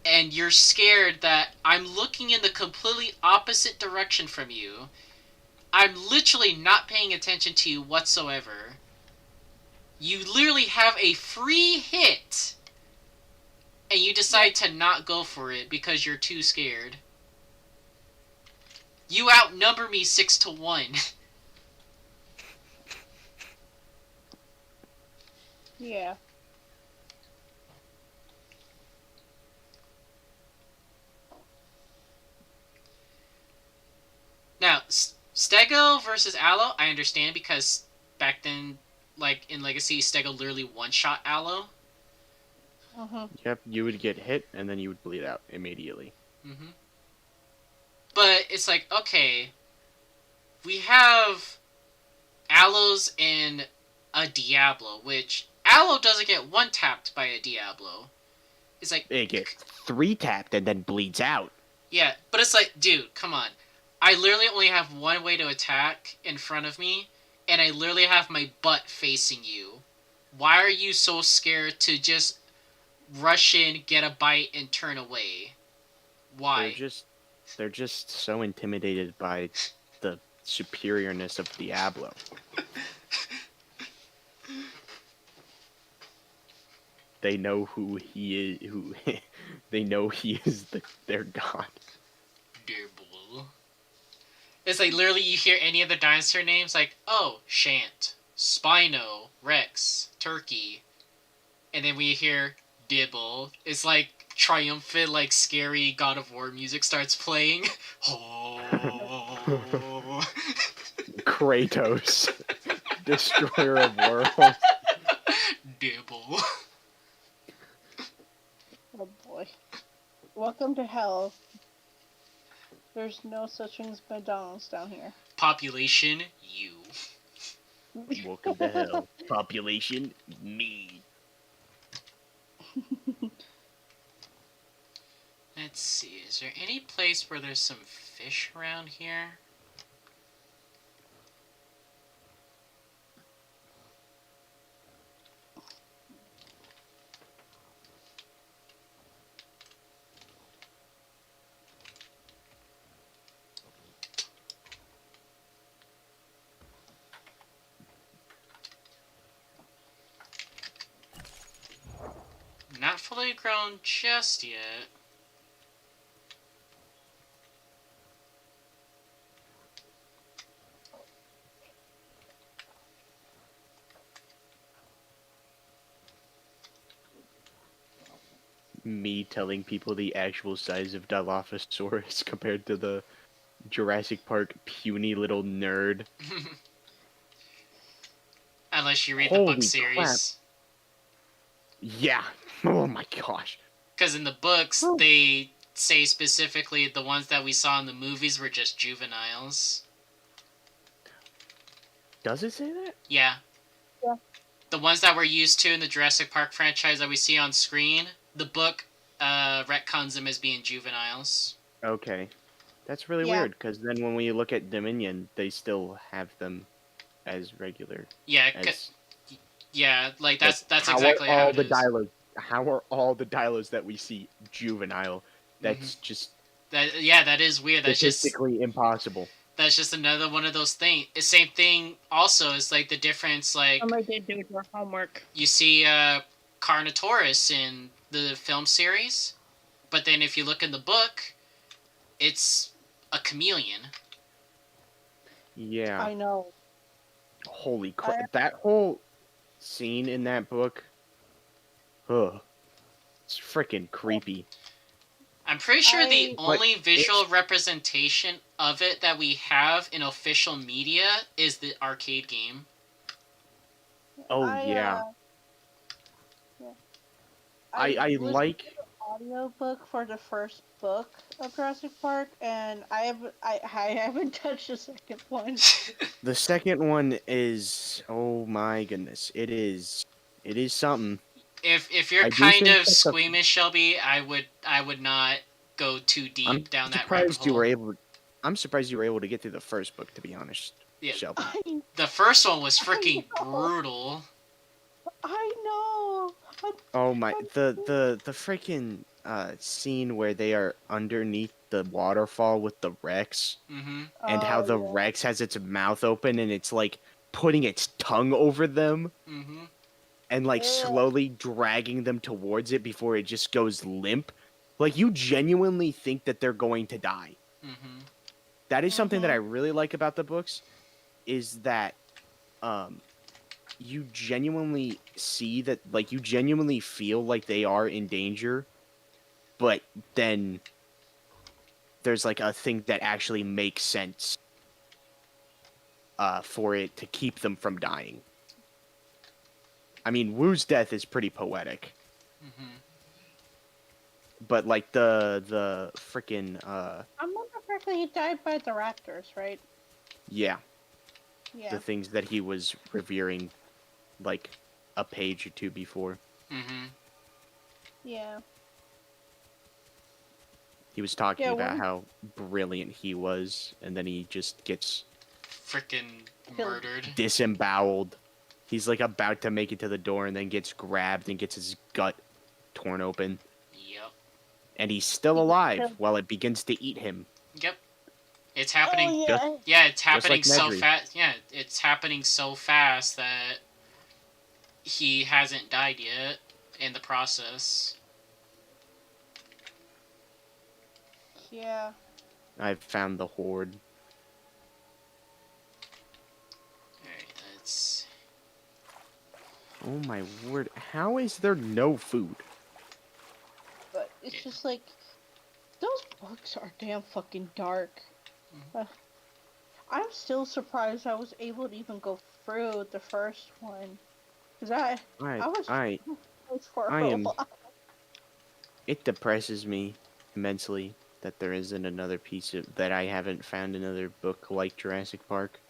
and you're scared that I'm looking in the completely opposite direction from you. I'm literally not paying attention to you whatsoever. You literally have a free hit, and you decide to not go for it because you're too scared. You outnumber me 6-1. Yeah. Now, Stego versus Aloe, I understand because back then, like in Legacy, Stego literally one-shot Aloe. Yep, you would get hit and then you would bleed out immediately. Mm-hmm. But it's like, okay, we have Aloes and a Diablo, which Aloe doesn't get one-tapped by a Diablo. It's like... It gets 3-tapped and then bleeds out. Yeah, but it's like, dude, come on. I literally only have one way to attack in front of me, and I literally have my butt facing you. Why are you so scared to just rush in, get a bite, and turn away? Why? They're just so intimidated by the superiorness of Diablo. They know who he is. They know he is their god. Dearbull. It's like literally you hear any of the dinosaur names, like, oh, Shant, Spino, Rex, Turkey, and then we hear Dibble. It's like triumphant, like scary God of War music starts playing. Oh. Kratos, destroyer of worlds. Dibble. Oh boy. Welcome to hell. There's no such thing as McDonald's down here. Population, you. Welcome to hell. Population, me. Let's see, is there any place where there's some fish around here? Not fully grown just yet. Me telling people the actual size of Dilophosaurus compared to the Jurassic Park puny little nerd. Unless you read the Holy book series. crap. Yeah. Oh my gosh. Because in the books, Oh. they say specifically the ones that we saw in the movies were just juveniles. Does it say that? Yeah. Yeah. The ones that we're used to in the Jurassic Park franchise that we see on screen, the book retcons them as being juveniles. Okay. That's really Yeah. weird, because then when we look at Dominion, they still have them as regular. Yeah, As yeah, like like, that's how exactly are how all it the is. Dilos? How are all the Dilos that we see juvenile? Mm-hmm. That's just That is weird. statistically impossible. That's just another one of those things. The same thing also is like the difference. Like Somebody did do their homework. you see Carnotaurus in the film series, but then if you look in the book, it's a chameleon. Yeah. I know. Holy crap! That whole scene in that book, ugh, it's freaking creepy. I'm pretty sure the I- only But visual it's- representation of it that we have in official media is the arcade game. Oh I, yeah. yeah. I listened like. to the audiobook for the first book of Jurassic Park, and I haven't touched the second one. The second one is, oh my goodness, it is something. If you're I do kind think of that squeamish, Shelby, I would not go too deep I'm down that rabbit surprised you hole. were able. I'm surprised you were able to get through the first book, to be honest. Yeah. Shelby. The first one was freaking I know. brutal. I know. Oh my, the freaking scene where they are underneath the waterfall with the Rex, Mm-hmm. and how the yeah. Rex has its mouth open and it's like putting its tongue over them Mm-hmm. and like Ugh. slowly dragging them towards it before it just goes limp. Like, you genuinely think that they're going to die. Mm-hmm. That is something that I really like about the books, is that you genuinely see that, like, you genuinely feel like they are in danger, but then there's like a thing that actually makes sense for it to keep them from dying. I mean, Wu's death is pretty poetic, Mm-hmm. but like the freaking I remember correctly, he died by the raptors, right? yeah, Yeah. the things that he was revering like a page or two before. Mm-hmm. Yeah. He was talking Yeah, about when- how brilliant he was, and then he just gets Freaking Killed. murdered. disemboweled. He's like about to make it to the door and then gets grabbed and gets his gut torn open. Yep. And he's still He gets alive killed. while it begins to eat him. Yep. It's happening. Oh, yeah. Yeah, it's happening like so Nedry. fast. Yeah, it's happening so fast that he hasn't died yet in the process. Yeah. I've found the horde. Alright, let's... Oh my word. How is there no food? But it's Yeah. just like, those books are damn fucking dark. I'm still surprised I was able to even go through the first one. Cause I was for I a am- while. It depresses me immensely that there isn't another piece of that I haven't found another book like Jurassic Park.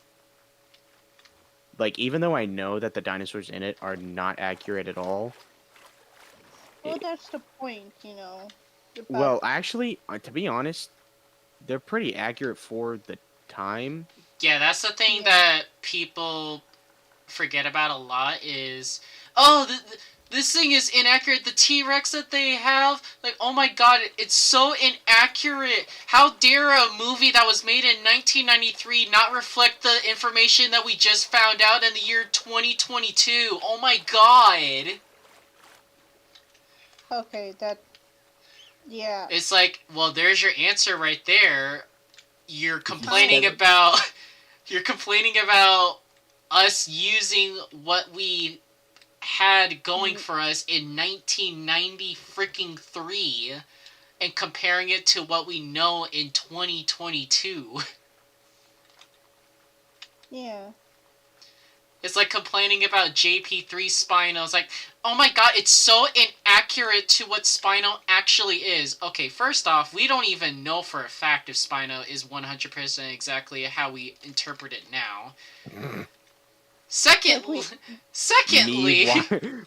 Like, even though I know that the dinosaurs in it are not accurate at all. Well, that's the point, you know. about- Well, actually, to be honest, they're pretty accurate for the time. Yeah, that's the thing Yeah. that people forget about a lot is, oh, this thing is inaccurate. The T-Rex that they have, like, oh my god, it's so inaccurate. How dare a movie that was made in 1993 not reflect the information that we just found out in the year 2022? Oh my god. Okay, that. Yeah. It's like, well, there's your answer right there. You're complaining said it. about you're complaining about us using what we had going for us in 1990 freaking 3 and comparing it to what we know in 2022. Yeah. It's like complaining about JP3 Spino. It's like, oh my god, it's so inaccurate to what Spino actually is. Okay, first off, we don't even know for a fact if Spino is 100% exactly how we interpret it now. Secondly, Me, secondly,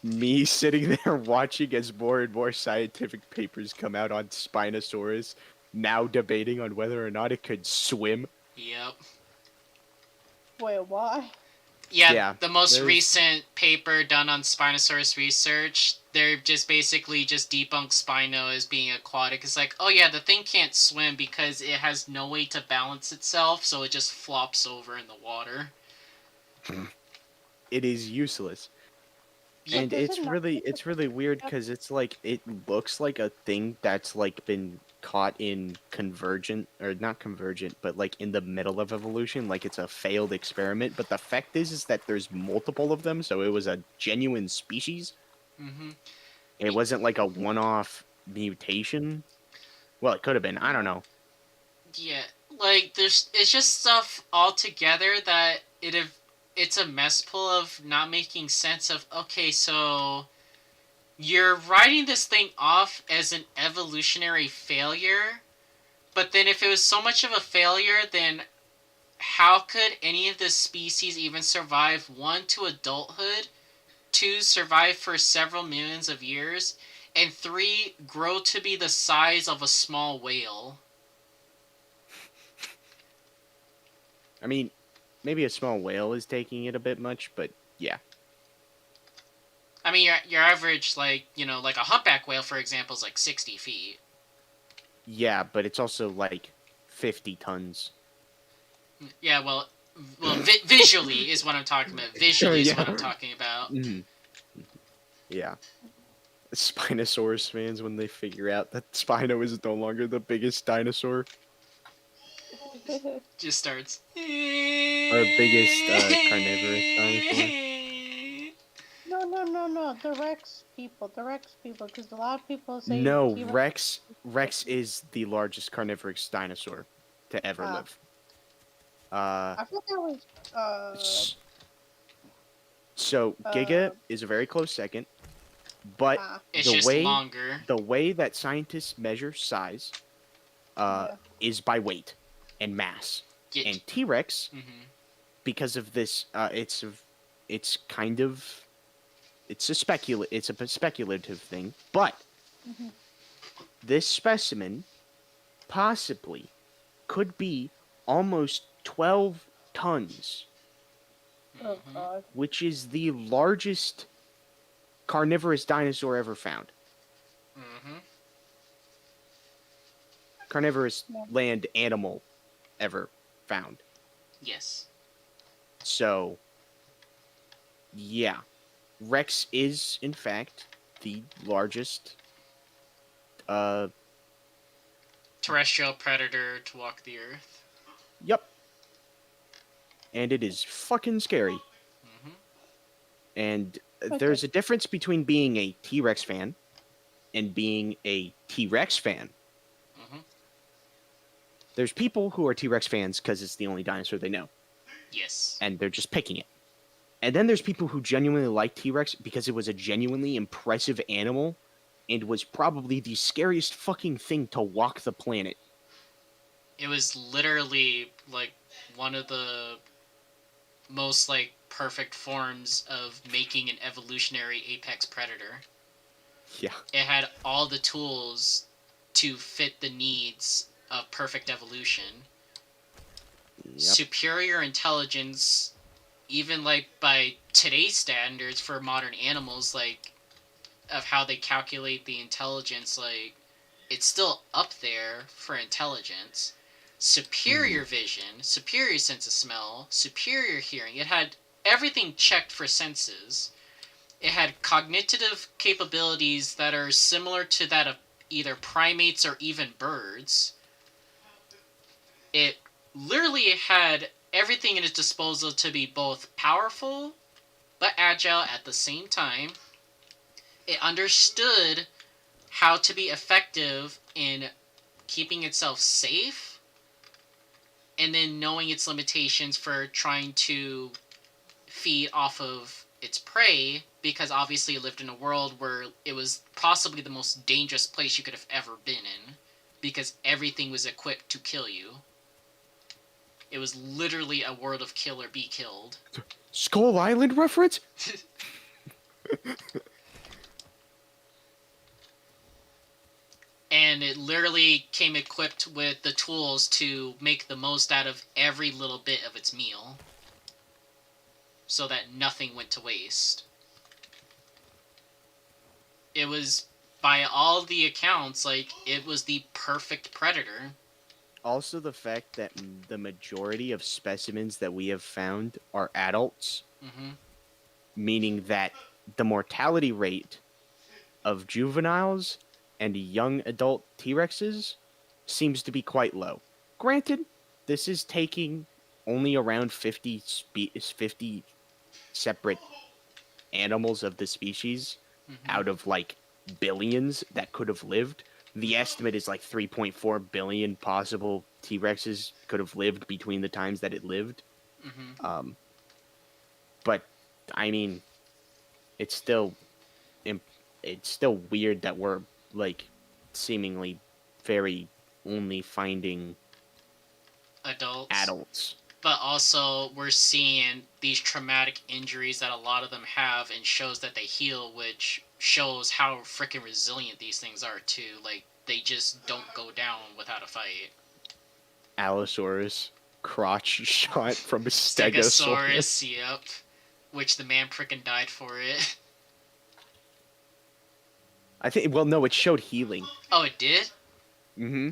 me sitting there watching as more and more scientific papers come out on Spinosaurus, now debating on whether or not it could swim. yep. Wait, why? Yeah, Yeah, the most there's- recent paper done on Spinosaurus research, they're just basically just debunk Spino as being aquatic. It's like, oh yeah, the thing can't swim because it has no way to balance itself, so it just flops over in the water. It is useless. Yeah. And Does it not- it's really weird because it's like it looks like a thing that's like been caught in convergent or not convergent, but like in the middle of evolution, like it's a failed experiment. But the fact is that there's multiple of them, so it was a genuine species. Mm-hmm. It wasn't like a one-off mutation. Well, it could have been. I don't know. Yeah, like it's just stuff altogether that it's a mess pull of not making sense of. Okay, so you're writing this thing off as an evolutionary failure, but then if it was so much of a failure, then how could any of the species even survive, one, to adulthood, two, survive for several millions of years, and three, grow to be the size of a small whale? I mean, maybe a small whale is taking it a bit much, but yeah. I mean, your average, like, like a humpback whale, for example, is like 60 feet. Yeah, but it's also like 50 tons. Yeah, well, visually is what I'm talking about. Visually is what I'm Yeah. talking about. Mhm. Yeah. Spinosaurus fans, when they figure out that Spino is no longer the biggest dinosaur, Just starts. or biggest carnivorous dinosaur. No. The Rex people, because a lot of people say No, T-Rex. Rex is the largest carnivorous dinosaur to ever Ah. live. I thought that was S- So Giga is a very close second, but It's the just way longer. the way that scientists measure size yeah. is by weight and mass. Get. And T-Rex, Mm-hmm. because of this, it's a speculative thing, but Mhm. this specimen possibly could be almost 12 tons, Oh Mhm. god. which is the largest carnivorous dinosaur ever found. Mm-hmm. Carnivorous Yeah. land animal ever found. Yes. So, yeah. Rex is, in fact, the largest. Terrestrial predator to walk the earth. Yep. And it is fucking scary. Mm-hmm. And Okay. there's a difference between being a T-Rex fan and being a T-Rex fan. Mm-hmm. There's people who are T-Rex fans because it's the only dinosaur they know, Yes. and they're just picking it. And then there's people who genuinely like T-Rex because it was a genuinely impressive animal and was probably the scariest fucking thing to walk the planet. It was literally like one of the most like perfect forms of making an evolutionary apex predator. Yeah. It had all the tools to fit the needs of perfect evolution. Yep. Superior intelligence, even like by today's standards for modern animals, like of how they calculate the intelligence, like it's still up there for intelligence. Superior vision, superior sense of smell, superior hearing. It had everything checked for senses. It had cognitive capabilities that are similar to that of either primates or even birds. It literally had everything at its disposal to be both powerful but agile at the same time. It understood how to be effective in keeping itself safe and then knowing its limitations for trying to feed off of its prey because obviously it lived in a world where it was possibly the most dangerous place you could have ever been in because everything was equipped to kill you. It was literally a world of kill or be killed. Skull Island reference? And it literally came equipped with the tools to make the most out of every little bit of its meal so that nothing went to waste. It was, by all the accounts, like, it was the perfect predator. Also, the fact that the majority of specimens that we have found are adults, Mm-hmm. meaning that the mortality rate of juveniles and young adult T-Rexes seems to be quite low. Granted, this is taking only around 50 separate animals of the species Mm-hmm. out of like billions that could have lived. The estimate is like 3.4 billion possible T-Rexes could have lived between the times that it lived. Mm-hmm. But I mean, it's still it's still weird that we're like seemingly very only finding Adults. adults. But also, we're seeing these traumatic injuries that a lot of them have and shows that they heal, which shows how freaking resilient these things are, too. Like, they just don't go down without a fight. Allosaurus crotch shot from a Stegosaurus, Stegosaurus. yep. Which the man freaking died for it. I think. Well, no, it showed healing. Oh, it did? Mm-hmm.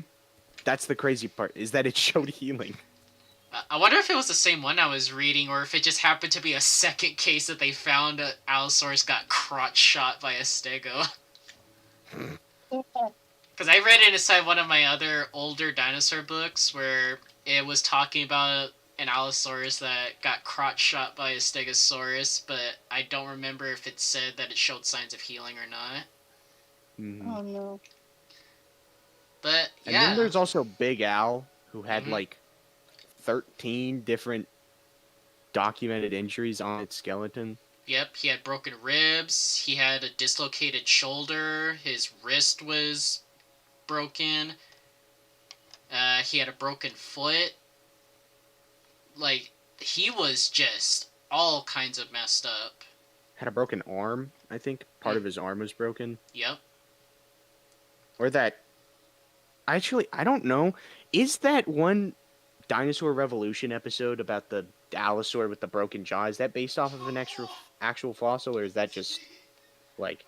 That's the crazy part, is that it showed healing. I wonder if it was the same one I was reading, or if it just happened to be a second case that they found Allosaurus got crotch shot by a stego. Because I read it inside one of my other older dinosaur books where it was talking about an Allosaurus that got crotch shot by a Stegosaurus, but I don't remember if it said that it showed signs of healing or not. Mm-hmm. Oh no. But And then yeah. there's also Big Al, who had Mhm. like 13 different documented injuries on its skeleton. Yep, he had broken ribs, he had a dislocated shoulder, his wrist was broken, he had a broken foot. Like, he was just all kinds of messed up. Had a broken arm, I think. Part of his arm was broken. Yep. Or that. Actually, I don't know. Is that one Dinosaur Revolution episode about the Allosaur with the broken jaw? Is that based off of an actual fossil, or is that just like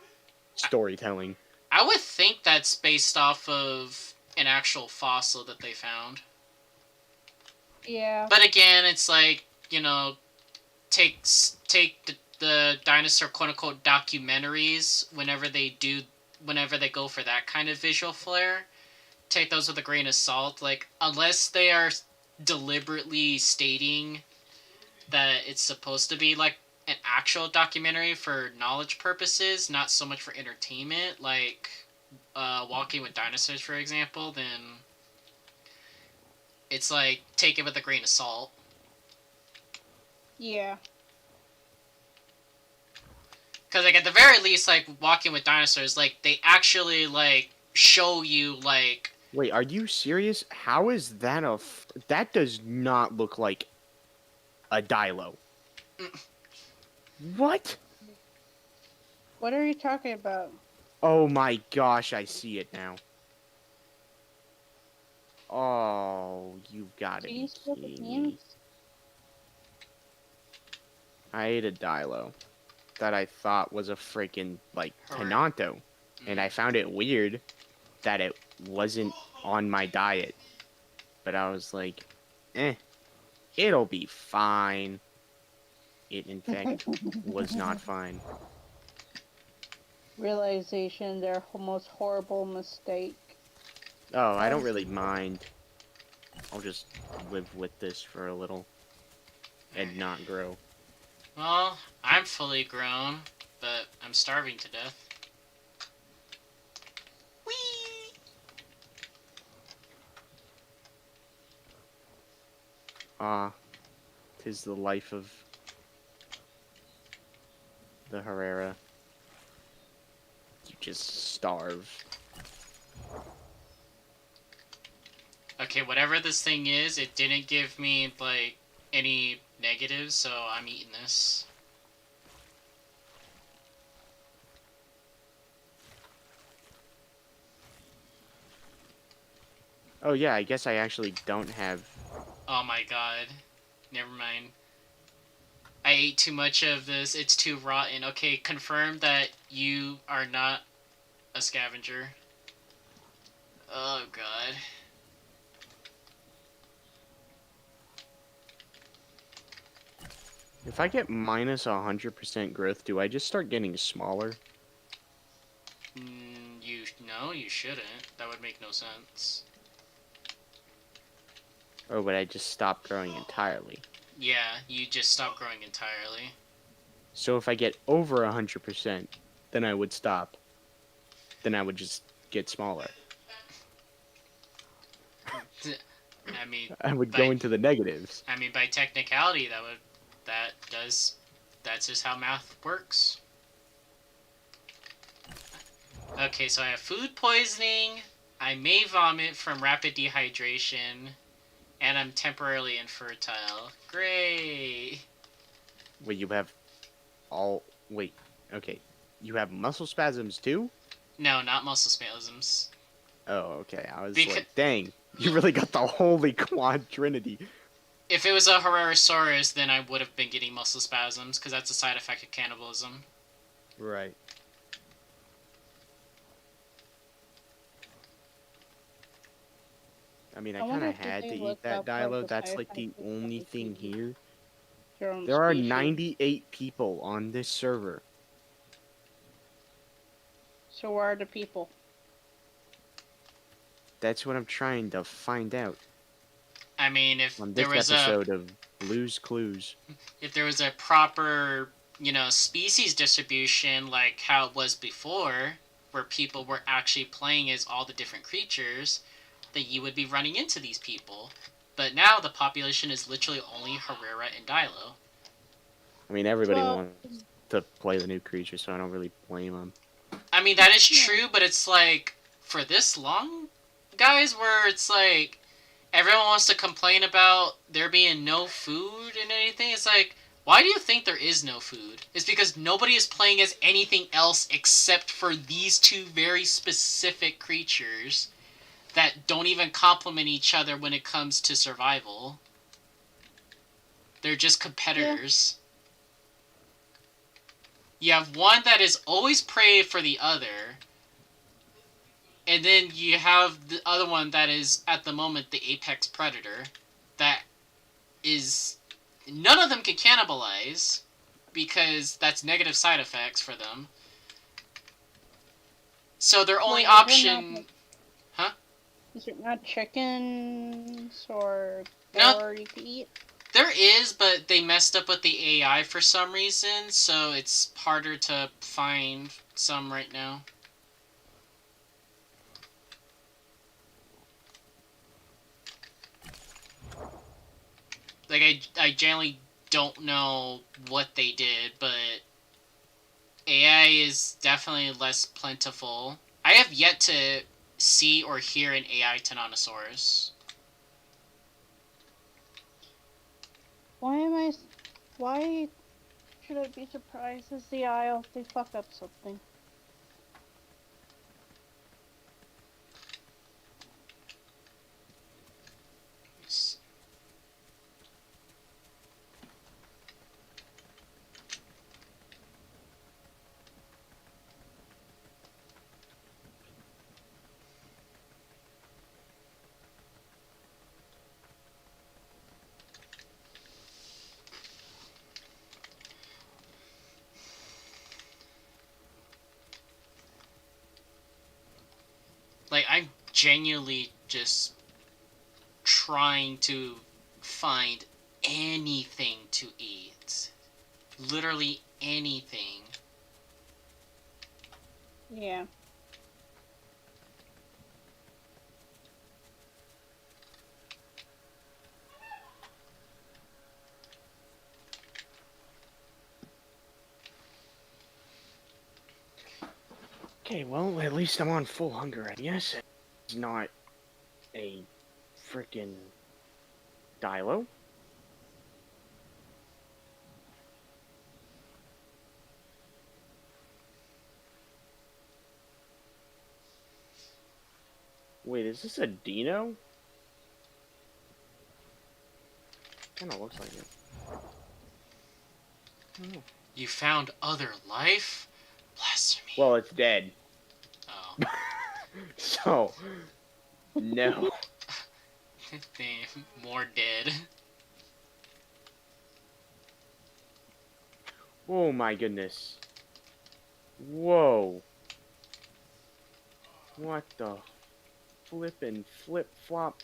storytelling? I would think that's based off of an actual fossil that they found. Yeah. But again, it's like, take the dinosaur quote unquote documentaries whenever they go for that kind of visual flair. Take those with a grain of salt. Like, unless they are deliberately stating that it's supposed to be like an actual documentary for knowledge purposes, not so much for entertainment, like Walking with Dinosaurs, for example, then it's like, take it with a grain of salt. Yeah. Because, like, at the very least, like, Walking with Dinosaurs, like, they actually, like, show you, like... Wait, are you serious? How is that that does not look like a Dilo. What? What are you talking about? Oh my gosh, I see it now. Oh, you've got to Do you be still the kidding games? me. I ate a Dilo that I thought was a freaking, like, Tenanto. And I found it weird that it wasn't on my diet. But I was like, it'll be fine. It, in fact, was not fine. Realization, their most horrible mistake. Oh, I don't really mind. I'll just live with this for a little and not grow. Well, I'm fully grown, but I'm starving to death. Whee! Ah, 'tis the life of the Herrera. You just starve. Okay, whatever this thing is, it didn't give me, like, any negatives, so I'm eating this. Oh yeah, I guess I actually don't have... Oh my god. Never mind. I ate too much of this. It's too rotten. Okay, confirm that you are not a scavenger. Oh god. If I get minus 100% growth, do I just start getting smaller? No, you shouldn't. That would make no sense. Or would I just stop growing entirely? Yeah, you just stop growing entirely. So if I get over 100%, then I would stop. Then I would just get smaller. I mean, I would go by into the negatives. by technicality, that's just how math works. Okay, so I have food poisoning. I may vomit from rapid dehydration, and I'm temporarily infertile. Great. Wait, you have all... Wait, okay. You have muscle spasms too? No, not muscle spasms. Oh, okay. I was Because like, dang, you really got the holy quadrinity. if it was a Herrerasaurus, then I would have been getting muscle spasms, because that's a side effect of cannibalism. Right. I mean, I kind wonder of if had they to eat look that up, like, Dilo. the That's side like the effects of only other thing species, here. your own There are species. 98 people on this server. So where are the people? That's what I'm trying to find out I mean, on this episode of Blue's Clues. if there was a proper, species distribution like how it was before, where people were actually playing as all the different creatures, that you would be running into these people. But now the population is literally only Herrera and Dilo. I mean, everybody Well, wants to play the new creature, so I don't really blame them. I mean, that is Yeah. true, but it's like, for this long, guys, where it's like, everyone wants to complain about there being no food and anything. It's like, why do you think there is no food? It's because nobody is playing as anything else except for these two very specific creatures that don't even complement each other when it comes to survival. They're just competitors. You have one that is always prey for the other, and then you have the other one that is, at the moment, the apex predator that is... None of them can cannibalize, because that's negative side effects for them. So their only Well, option... Huh? Is it not chickens or No. boar you can eat? There is, but they messed up with the AI for some reason, so it's harder to find some right now. Like, I generally don't know what they did, but AI is definitely less plentiful. I have yet to see or hear an AI Tyrannosaurus. Why should I be surprised as the aisle if they fuck up something? Like, I'm genuinely just trying to find anything to eat. Literally anything. Yeah. Okay, well, at least I'm on full hunger, I guess. It's not a freaking Dilo. Wait, is this a Dino? Kinda looks like it. I don't know. You found other life? Blasphemy. Well, it's dead. Oh. So, no. Damn, more dead. Oh my goodness. Whoa. What the flippin' flip flop?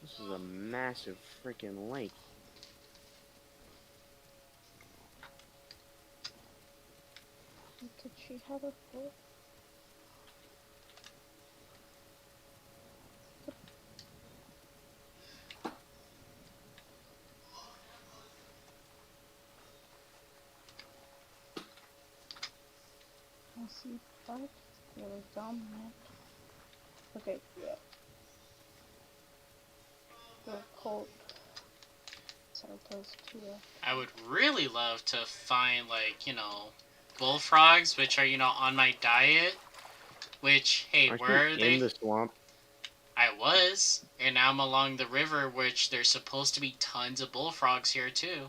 This is a massive freaking lake. Did she have a foot? I see part. Really dominant. Okay, yeah. The cold. So those two. I would really love to find, like, bullfrogs, which are, on my diet. Which, hey, Aren't you where are in they? the swamp? I was, and now I'm along the river, which there's supposed to be tons of bullfrogs here, too.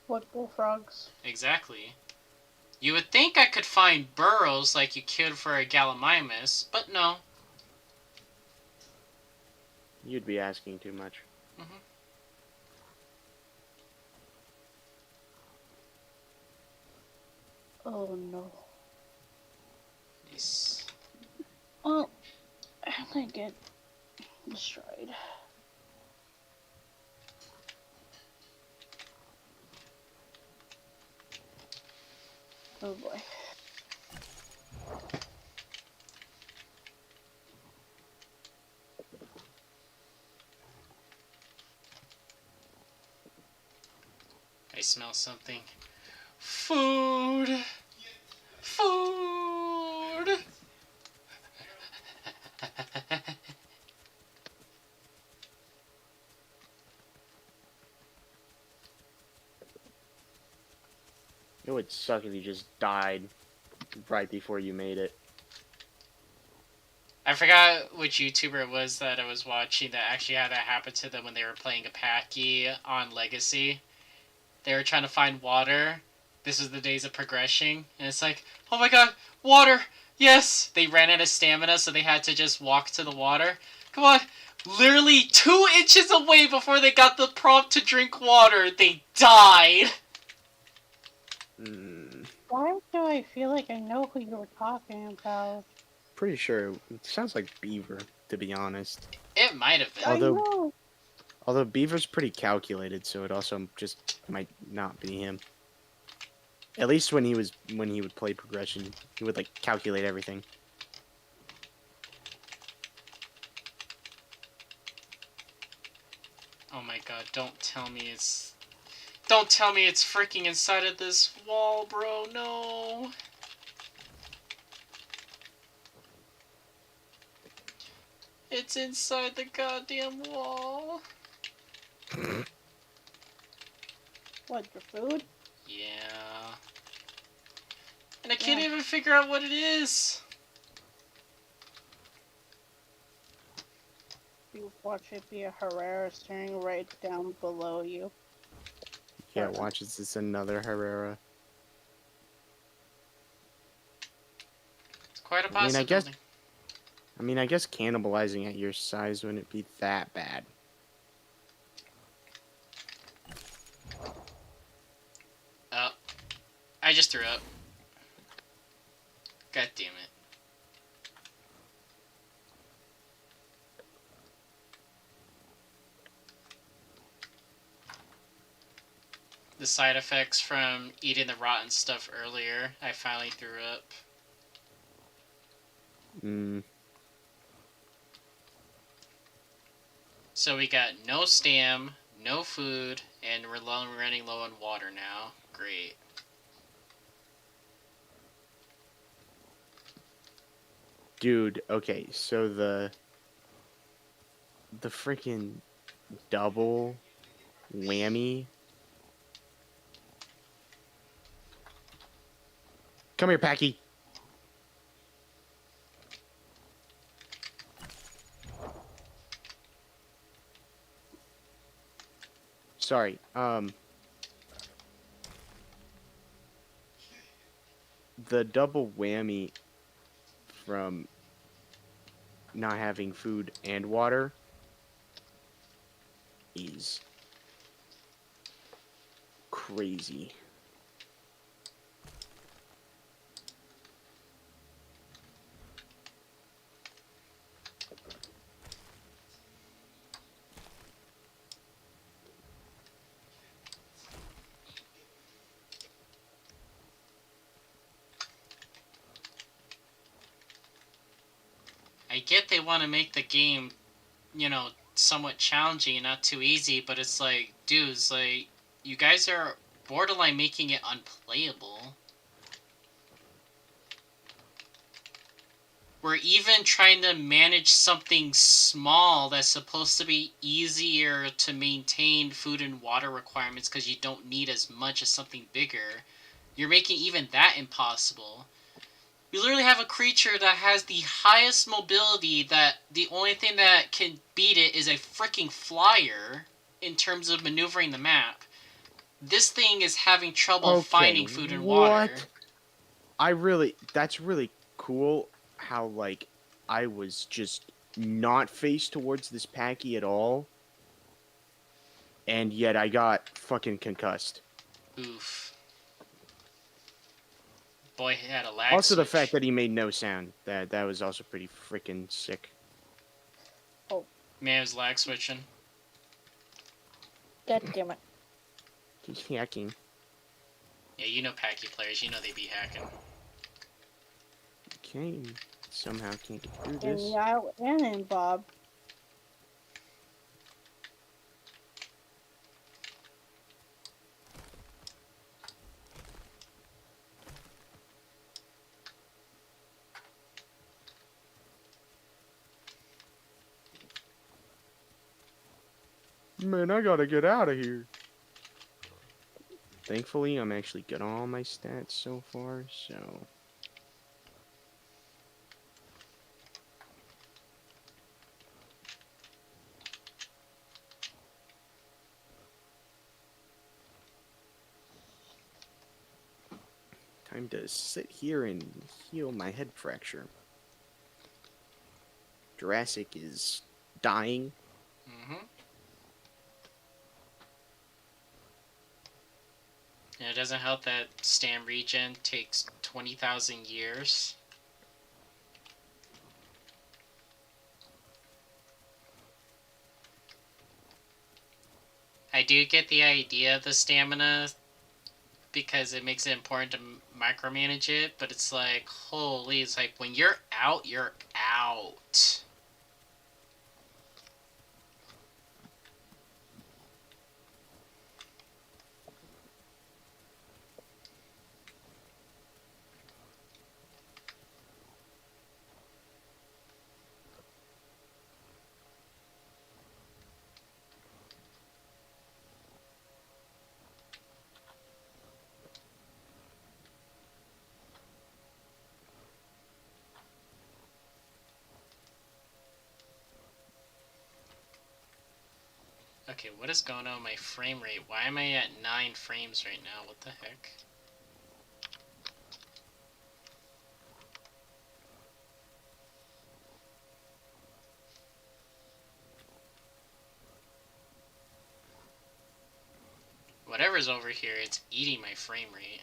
What bullfrogs? Exactly. You would think I could find burrows like you could for a gallimimus, but no. You'd be asking too much. Mm-hmm. Oh no. Nice. Oh, I'm gonna get destroyed. Oh boy. I smell something. Food! Food! It would suck if you just died right before you made it. I forgot which YouTuber it was that I was watching that actually had that happen to them when they were playing a Apache on Legacy. They were trying to find water. This was the days of progression. And it's like, oh my god, water! Yes! They ran out of stamina, so they had to just walk to the water. Come on! Literally 2 inches away before they got the prompt to drink water, they died! Why do I feel like I know who you were talking about? Pretty sure it sounds like Beaver, to be honest. It might have been. I Although- know. Although Beaver's pretty calculated, so it also just might not be him. At least when he would play progression, he would like calculate everything. Oh my god, don't tell me it's... Don't tell me it's freaking inside of this wall, bro, no. It's inside the goddamn wall. What, your food? Yeah. And I can't Yeah. even figure out what it is. You watch it be a Herrera staring right down below you. Yeah, watch, it's another Herrera. It's quite a I mean, I possibility. I guess cannibalizing at your size wouldn't be that bad. just threw up. God damn it. The side effects from eating the rotten stuff earlier, I finally threw up. So we got no stam, no food, and we're running low on water now. Great. Dude, okay, so the freaking double whammy. Come here, Packy. Sorry. The double whammy from not having food and water is crazy. I get they want to make the game, somewhat challenging and not too easy, but it's like, dudes, like, you guys are borderline making it unplayable. We're even trying to manage something small that's supposed to be easier to maintain food and water requirements because you don't need as much as something bigger. You're making even that impossible. We literally have a creature that has the highest mobility that the only thing that can beat it is a freaking flyer in terms of maneuvering the map. This thing is having trouble finding food and water. That's really cool how, like, I was just not faced towards this Packy at all, and yet I got fucking concussed. Oof. Boy, he had a lag Also, switch. the fact that he made no sound, that was also pretty freaking sick. Oh. Man was lag switching. God damn it. He's hacking. Yeah, you know Packy players, you know they be hacking. Okay, somehow can't get through And this. yeah, and Bob. Man, I gotta get out of here. Thankfully, I'm actually good on all my stats so far, so... Time to sit here and heal my head fracture. Jurassic is dying. Mm-hmm. And it doesn't help that stam regen takes 20,000 years. I do get the idea of the stamina because it makes it important to micromanage it, but it's like, holy, it's like when you're out, you're out. Okay, what is going on with my frame rate? Why am I at 9 frames right now? What the heck? Whatever's over here, it's eating my frame rate.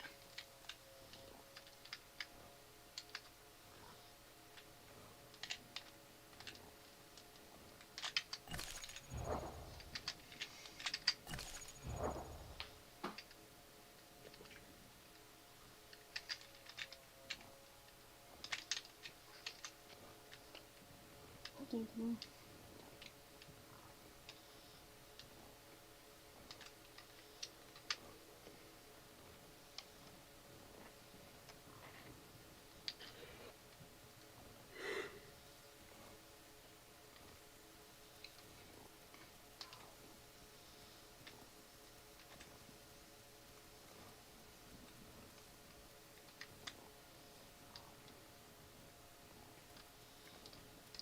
Mhm.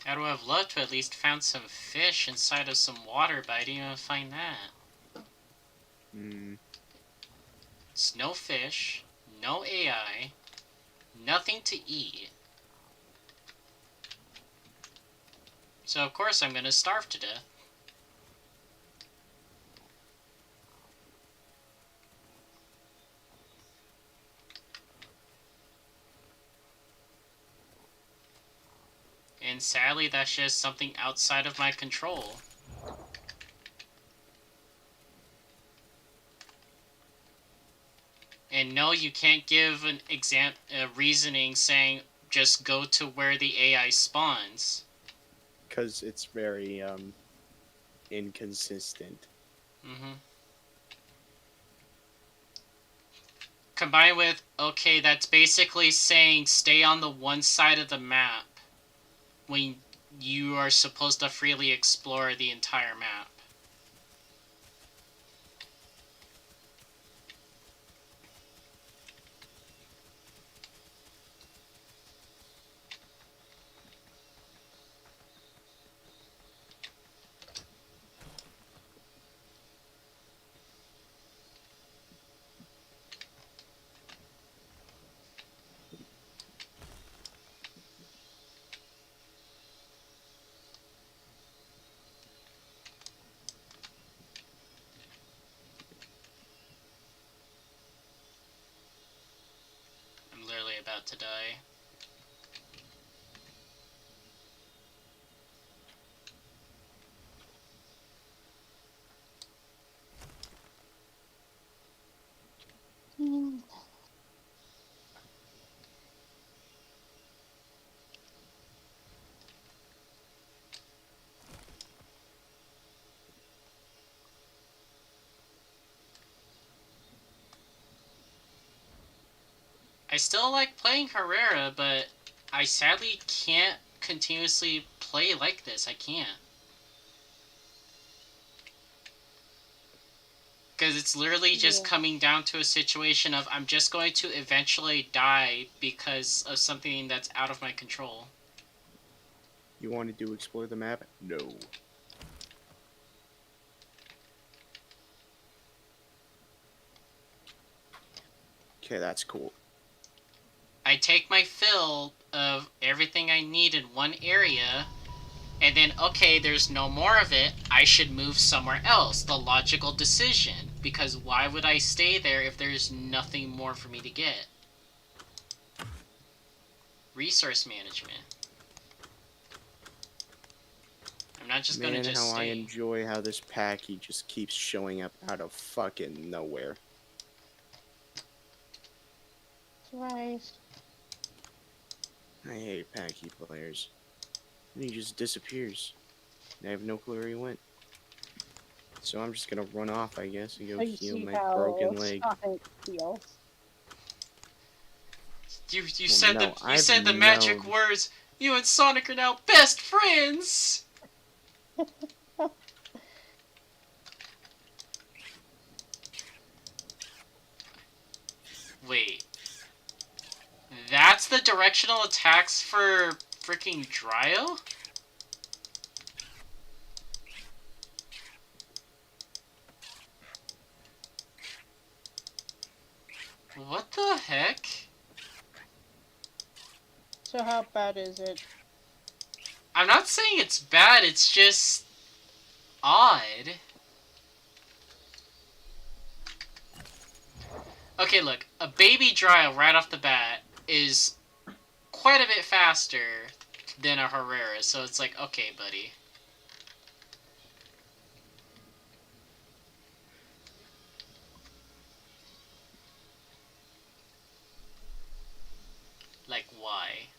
I would have loved to at least found some fish inside of some water, but I didn't even find that. Hmm. It's no fish, no AI, nothing to eat. So of course I'm gonna starve to death. And sadly, that's just something outside of my control. And no, you can't give a reasoning saying just go to where the AI spawns. Because it's very inconsistent. Mm-hmm. Combined with, okay, that's basically saying stay on the one side of the map when you are supposed to freely explore the entire map. I'm literally about to die. Mm. I still like playing Herrera, but I sadly can't continuously play like this. I can't. Because it's literally just Yeah. coming down to a situation of I'm just going to eventually die because of something that's out of my control. You wanted to explore the map? No. Okay, that's cool. I take my fill of everything I need in one area, and then, okay, there's no more of it, I should move somewhere else. The logical decision. Because why would I stay there if there's nothing more for me to get? Resource management. I'm not just gonna Man, just how I stay. enjoy how this packy just keeps showing up out of fucking nowhere. Surprise. I hate packy players. And he just disappears. And I have no clue where he went. So I'm just gonna run off, I guess, and go So you heal see my how broken leg. Sonic feels. You Well, said no, you I've said the magic known. words. You and Sonic are now best friends. Wait, that's the directional attacks for freaking Dryo? What the heck? So how bad is it? I'm not saying it's bad, it's just odd. Okay, look, a baby Dryo right off the bat is quite a bit faster than a Herrera, so it's like, okay, buddy. Like, why?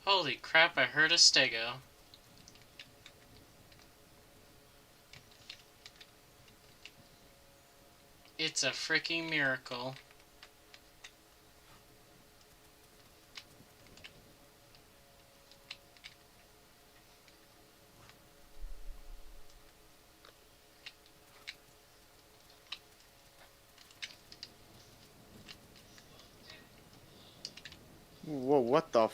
Holy crap, I heard a stego. It's a freaking miracle. Whoa, what the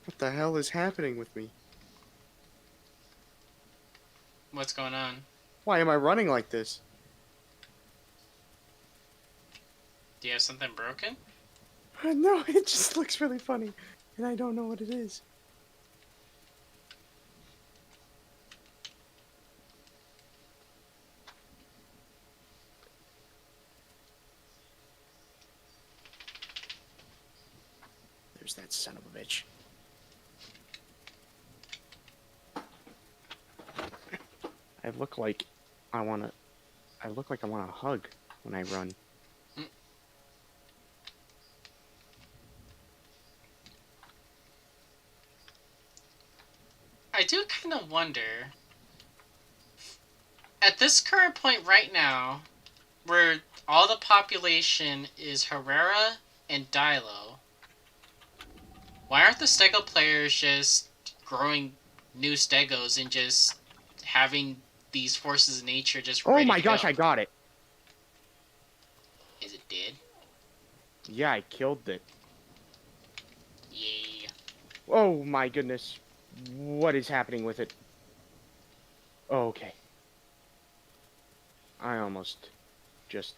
what the hell is happening with me? What's going on? Why am I running like this? Do you have something broken? No, it just looks really funny, and I don't know what it is. There's that son of a bitch. I look like I wanna. I look like I want a hug when I run. I do kind of wonder, at this current point right now, where all the population is Herrera and Dilo, why aren't the Stego players just growing new Stegos and just having these forces of nature just Oh ready my to gosh, go? I got it. Is it dead? Yeah, I killed it. Yay. Oh my goodness. What is happening with it? Oh, okay. I almost just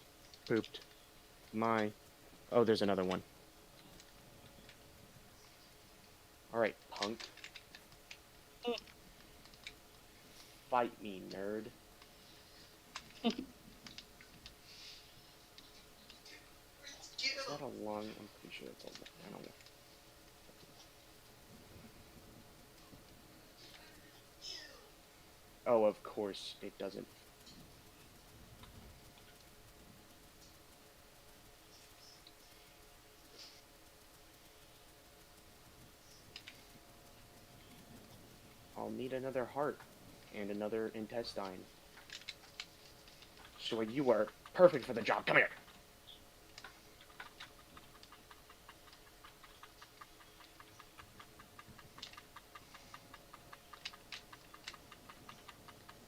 pooped my... Oh, there's another one. Alright, punk. Fight me, nerd. Is that a lung? I'm pretty sure it's a lung. I don't know. Oh, of course it doesn't. I'll need another heart and another intestine. So you are perfect for the job. Come here.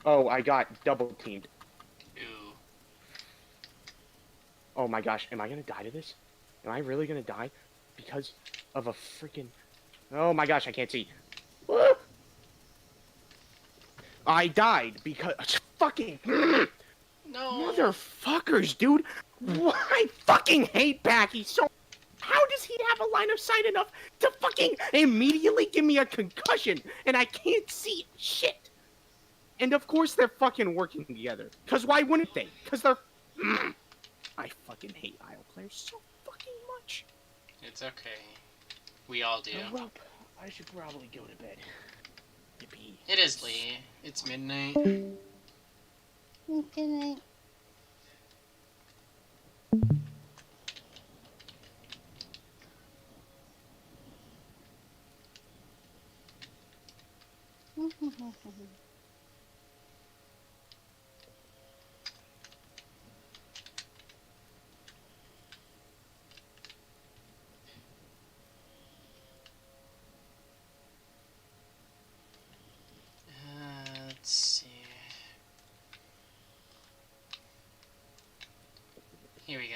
Oh, I got double teamed. Ooh. Oh my gosh, am I gonna die to this? Am I really gonna die because of a freaking... Oh my gosh, I can't see. I died because... Fucking... No. Motherfuckers, dude! I fucking hate Packy so... How does he have a line of sight enough to fucking immediately give me a concussion and I can't see shit? And of course they're fucking working together. Cause why wouldn't they? Cause they're... I fucking hate IO players so fucking much. It's okay. We all do. Oh, well, I should probably go to bed. Yippee. It is late. It's midnight. Good night. Let's see. Here we go.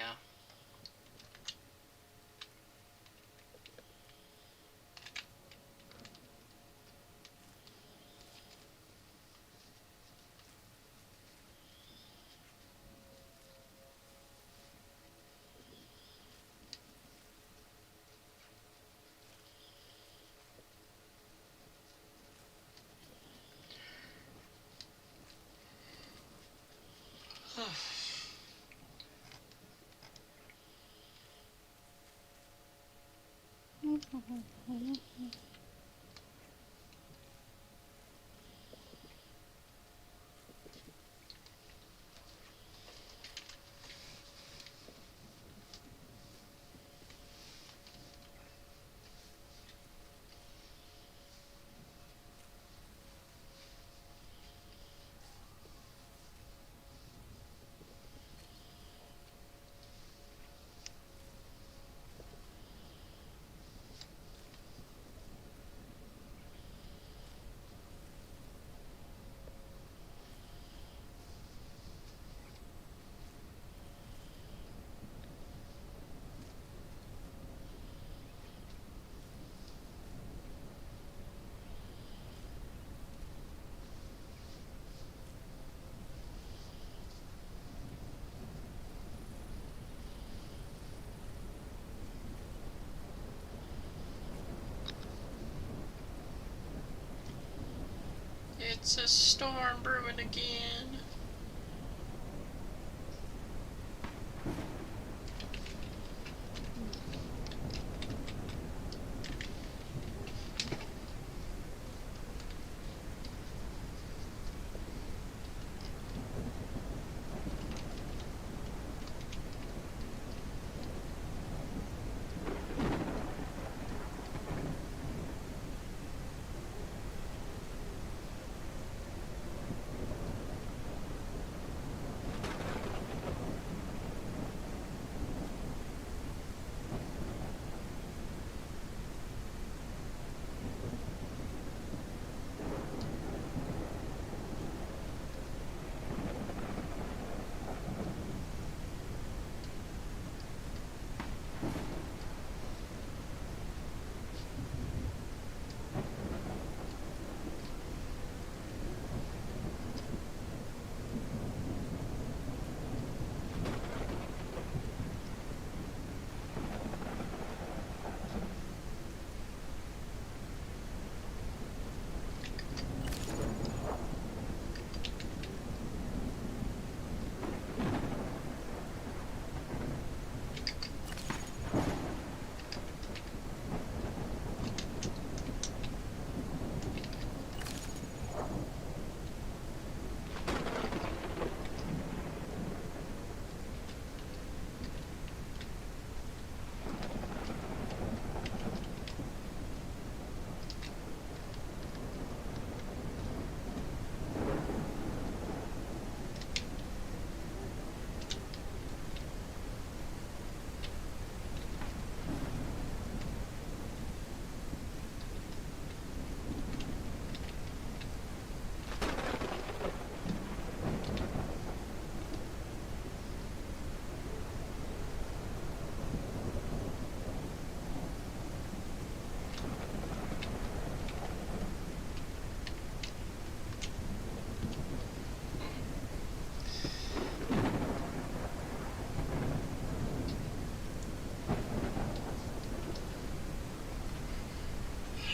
It's a storm brewing again.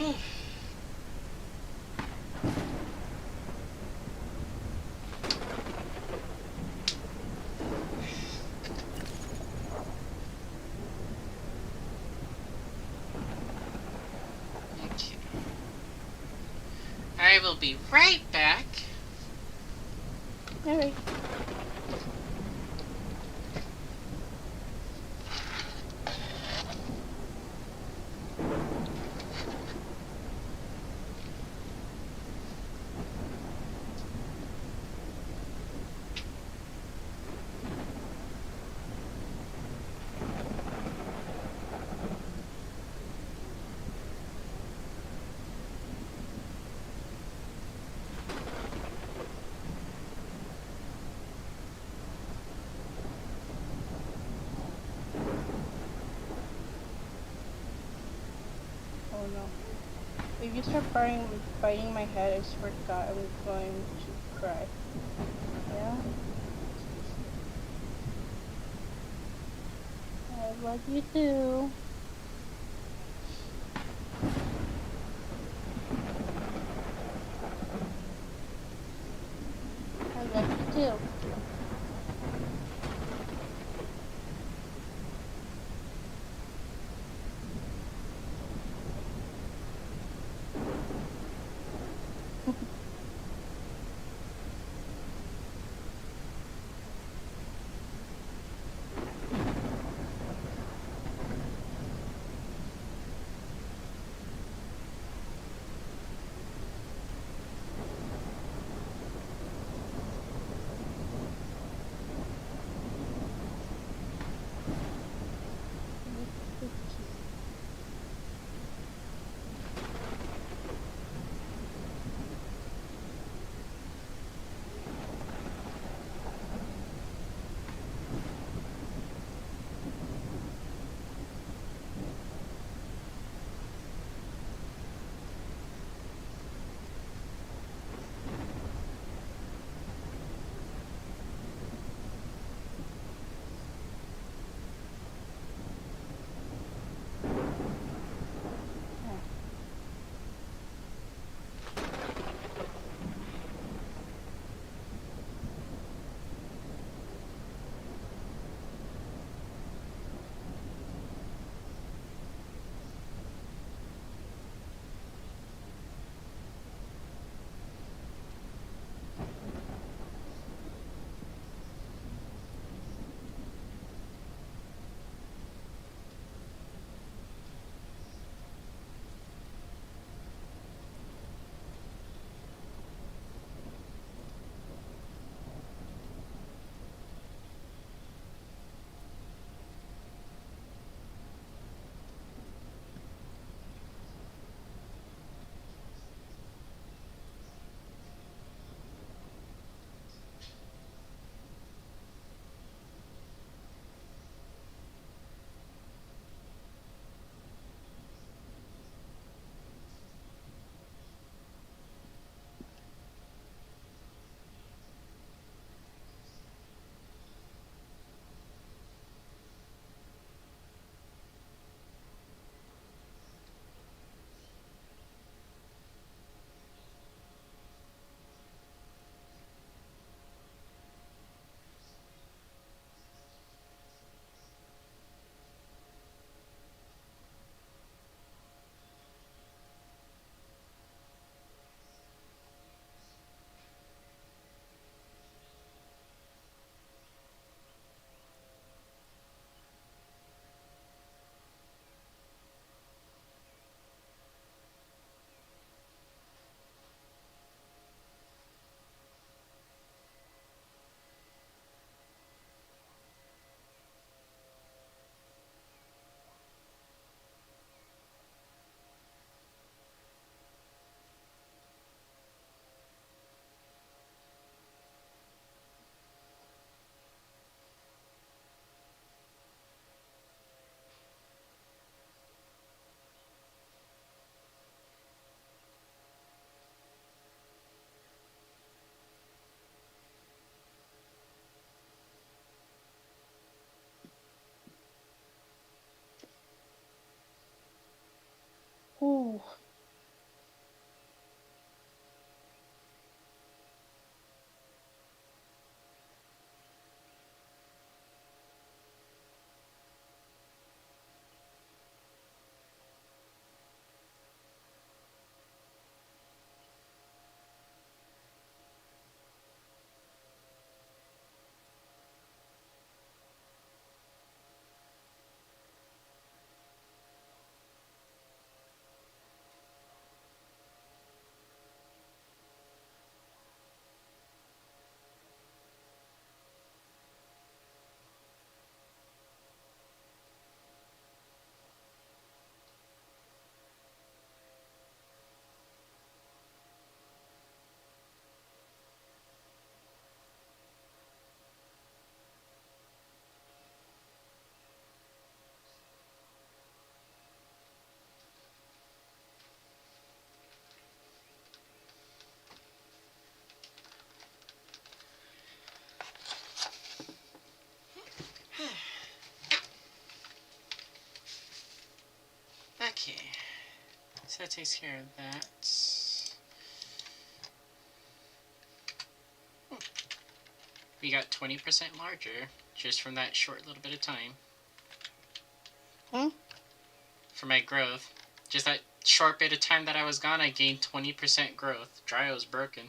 Okay. I will be right back. Alright. Oh no. If you start biting my head, I swear to God, I'm going to cry. Yeah? I love you too. I love you too. Okay. So that takes care of that. We got 20% larger just from that short little bit of time. Hmm? For my growth. Just that short bit of time that I was gone, I gained 20% growth. Dryo's broken.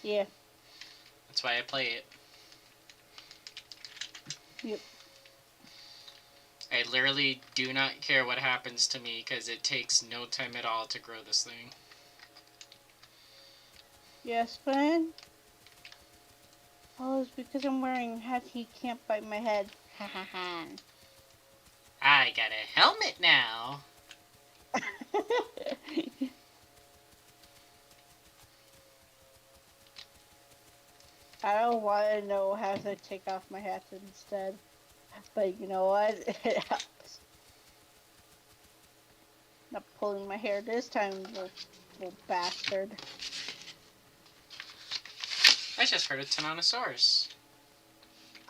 Yeah. That's why I play it. Yep. I literally do not care what happens to me because it takes no time at all to grow this thing. Yes, man. Oh, it's because I'm wearing a hat. He can't bite my head. Ha ha ha. I got a helmet now. I don't want to know how to take off my hat instead. But you know what? It helps. Not pulling my hair this time, little bastard. I just heard a Tyrannosaurus.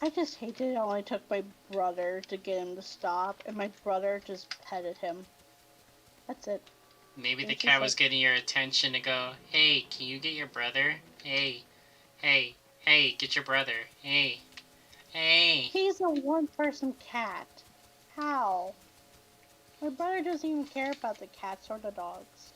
I just hated it only took my brother to get him to stop, and my brother just petted him. That's it. Maybe the It's cat just was like, getting your attention to go, hey, can you get your brother? Hey, hey, hey, get your brother. Hey, hey. he's a one-person cat. How? My brother doesn't even care about the cats or the dogs.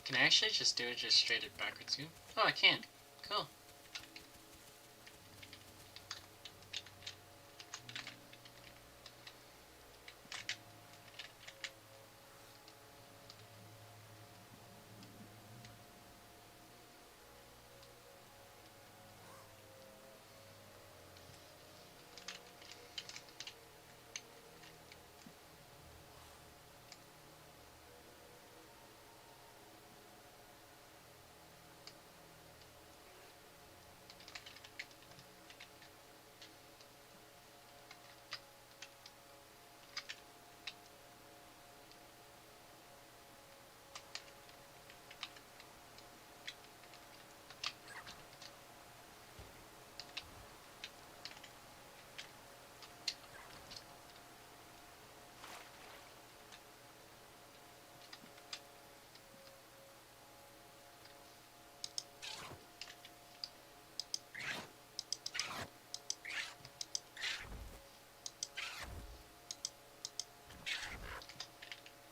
Can I actually just do it just straight it backwards too? Oh, I can. Cool.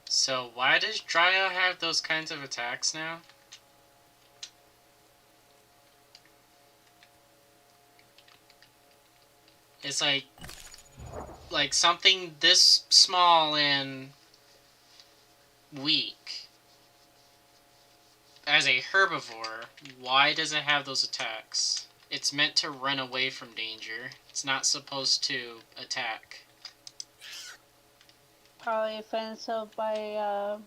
So why does Dryo have those kinds of attacks now? It's like something this small and weak. As a herbivore, why does it have those attacks? It's meant to run away from danger. It's not supposed to attack. Probably offended by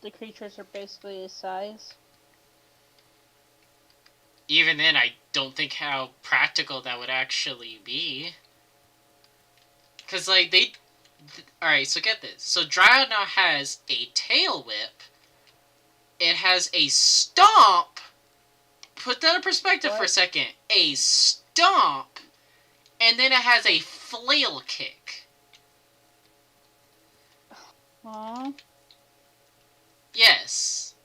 the creatures are basically his size. Even then, I don't think how practical that would actually be. Because, like, they... Alright, so get this. So Dryo now has a tail whip. It has a stomp. Put that in perspective for a second. A stomp. And then it has a flail kick. Aww. Yes.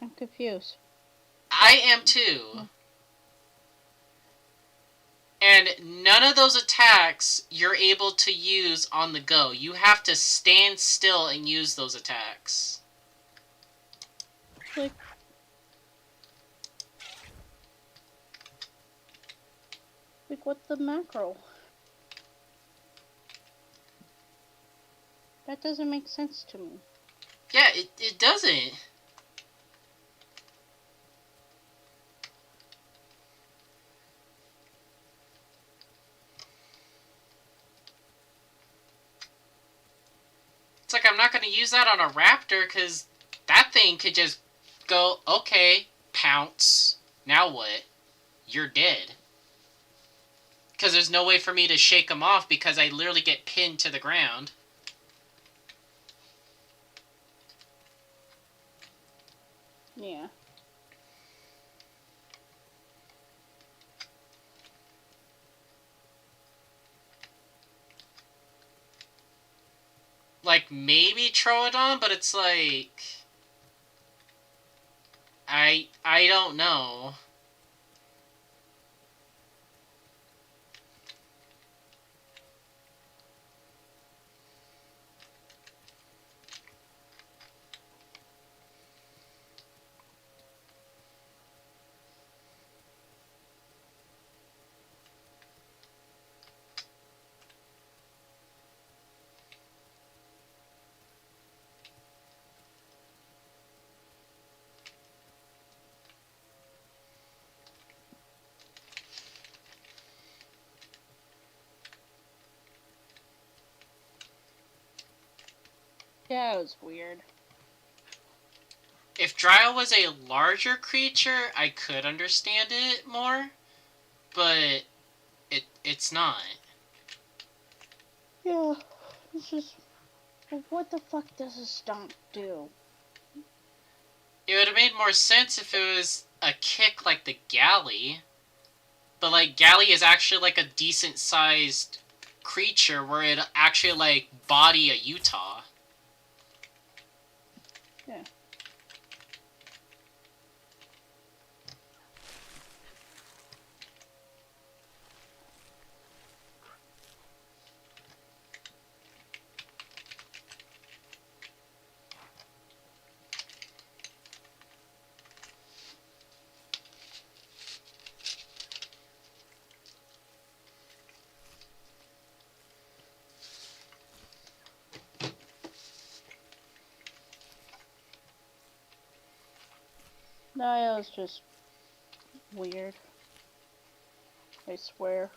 I'm confused. I am too. And none of those attacks you're able to use on the go. You have to stand still and use those attacks. Like what the mackerel? That doesn't make sense to me. Yeah, it doesn't. It's like I'm not going to use that on a raptor because that thing could just go, okay, pounce. Now what? You're dead. Because there's no way for me to shake them off because I literally get pinned to the ground. Yeah. Like, maybe Troodon, but it's like... I don't know. Yeah, it was weird. If Dryle was a larger creature, I could understand it more. But it's not. Yeah, it's just... What the fuck does a stomp do? It would have made more sense if it was a kick like the Galley. But, like, Galley is actually, like, a decent-sized creature where it actually, like, body a Utah. Yeah. No, it was just weird. I swear.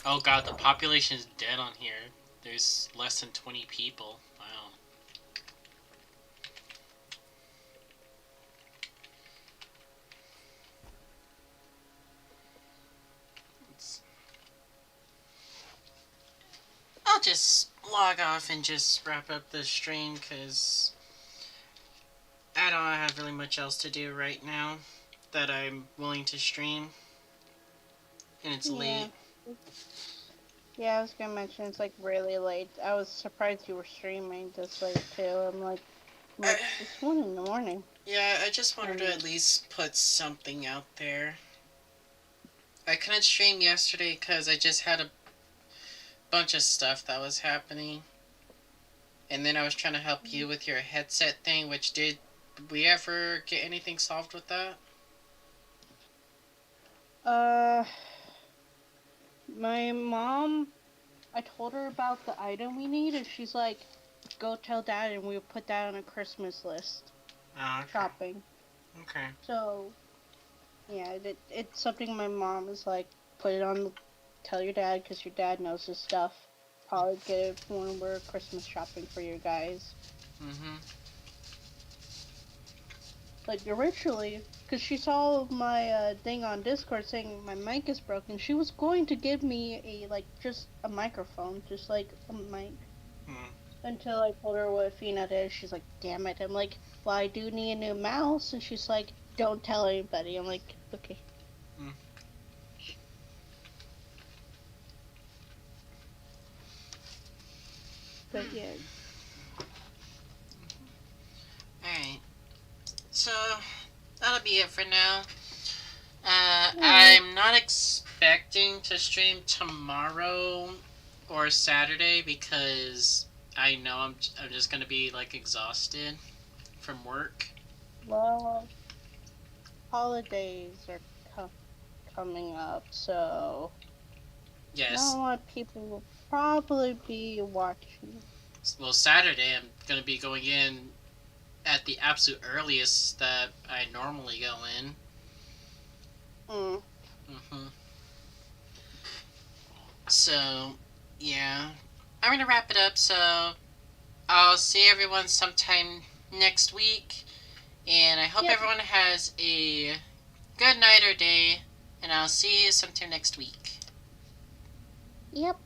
Oh god, the population is dead on here. There's less than 20 people. Wow. I'll just log off and just wrap up the stream because I don't have really much else to do right now that I'm willing to stream. And it's late. Yeah, I was gonna mention it's like really late. I was surprised you were streaming this late too. I'm like it's 1 in the morning. Yeah, I just wanted to at least put something out there. I couldn't stream yesterday because I just had a bunch of stuff that was happening. And then I was trying to help you with your headset thing, which did we ever get anything solved with that? My mom, I told her about the item we need, and she's like, go tell Dad, and we'll put that on a Christmas list. Oh, okay. shopping. Okay. So yeah, it's something my mom is like, put it on. Tell your dad because your dad knows his stuff. Probably get it when we're Christmas shopping for you guys. Mm-hmm. Like originally, because she saw my thing on Discord saying my mic is broken, she was going to give me a like just a microphone, just like a mic. Mm. Until I told her what Fina did, she's like, "Damn it!" I'm like, "Well, I do need a new mouse," and she's like, "Don't tell anybody." I'm like, "Okay." Mm. But yeah, Alright. So, that'll be it for now. alright. I'm not expecting to stream tomorrow or Saturday because I know I'm just gonna be like exhausted from work. Well, holidays are coming up, so not Yes. a lot of people will probably be watching. Well, Saturday I'm gonna be going in at the absolute earliest that I normally go in. Mm. Hmm. So, yeah. I'm gonna wrap it up, so I'll see everyone sometime next week. And I hope Yep. everyone has a good night or day. And I'll see you sometime next week. Yep.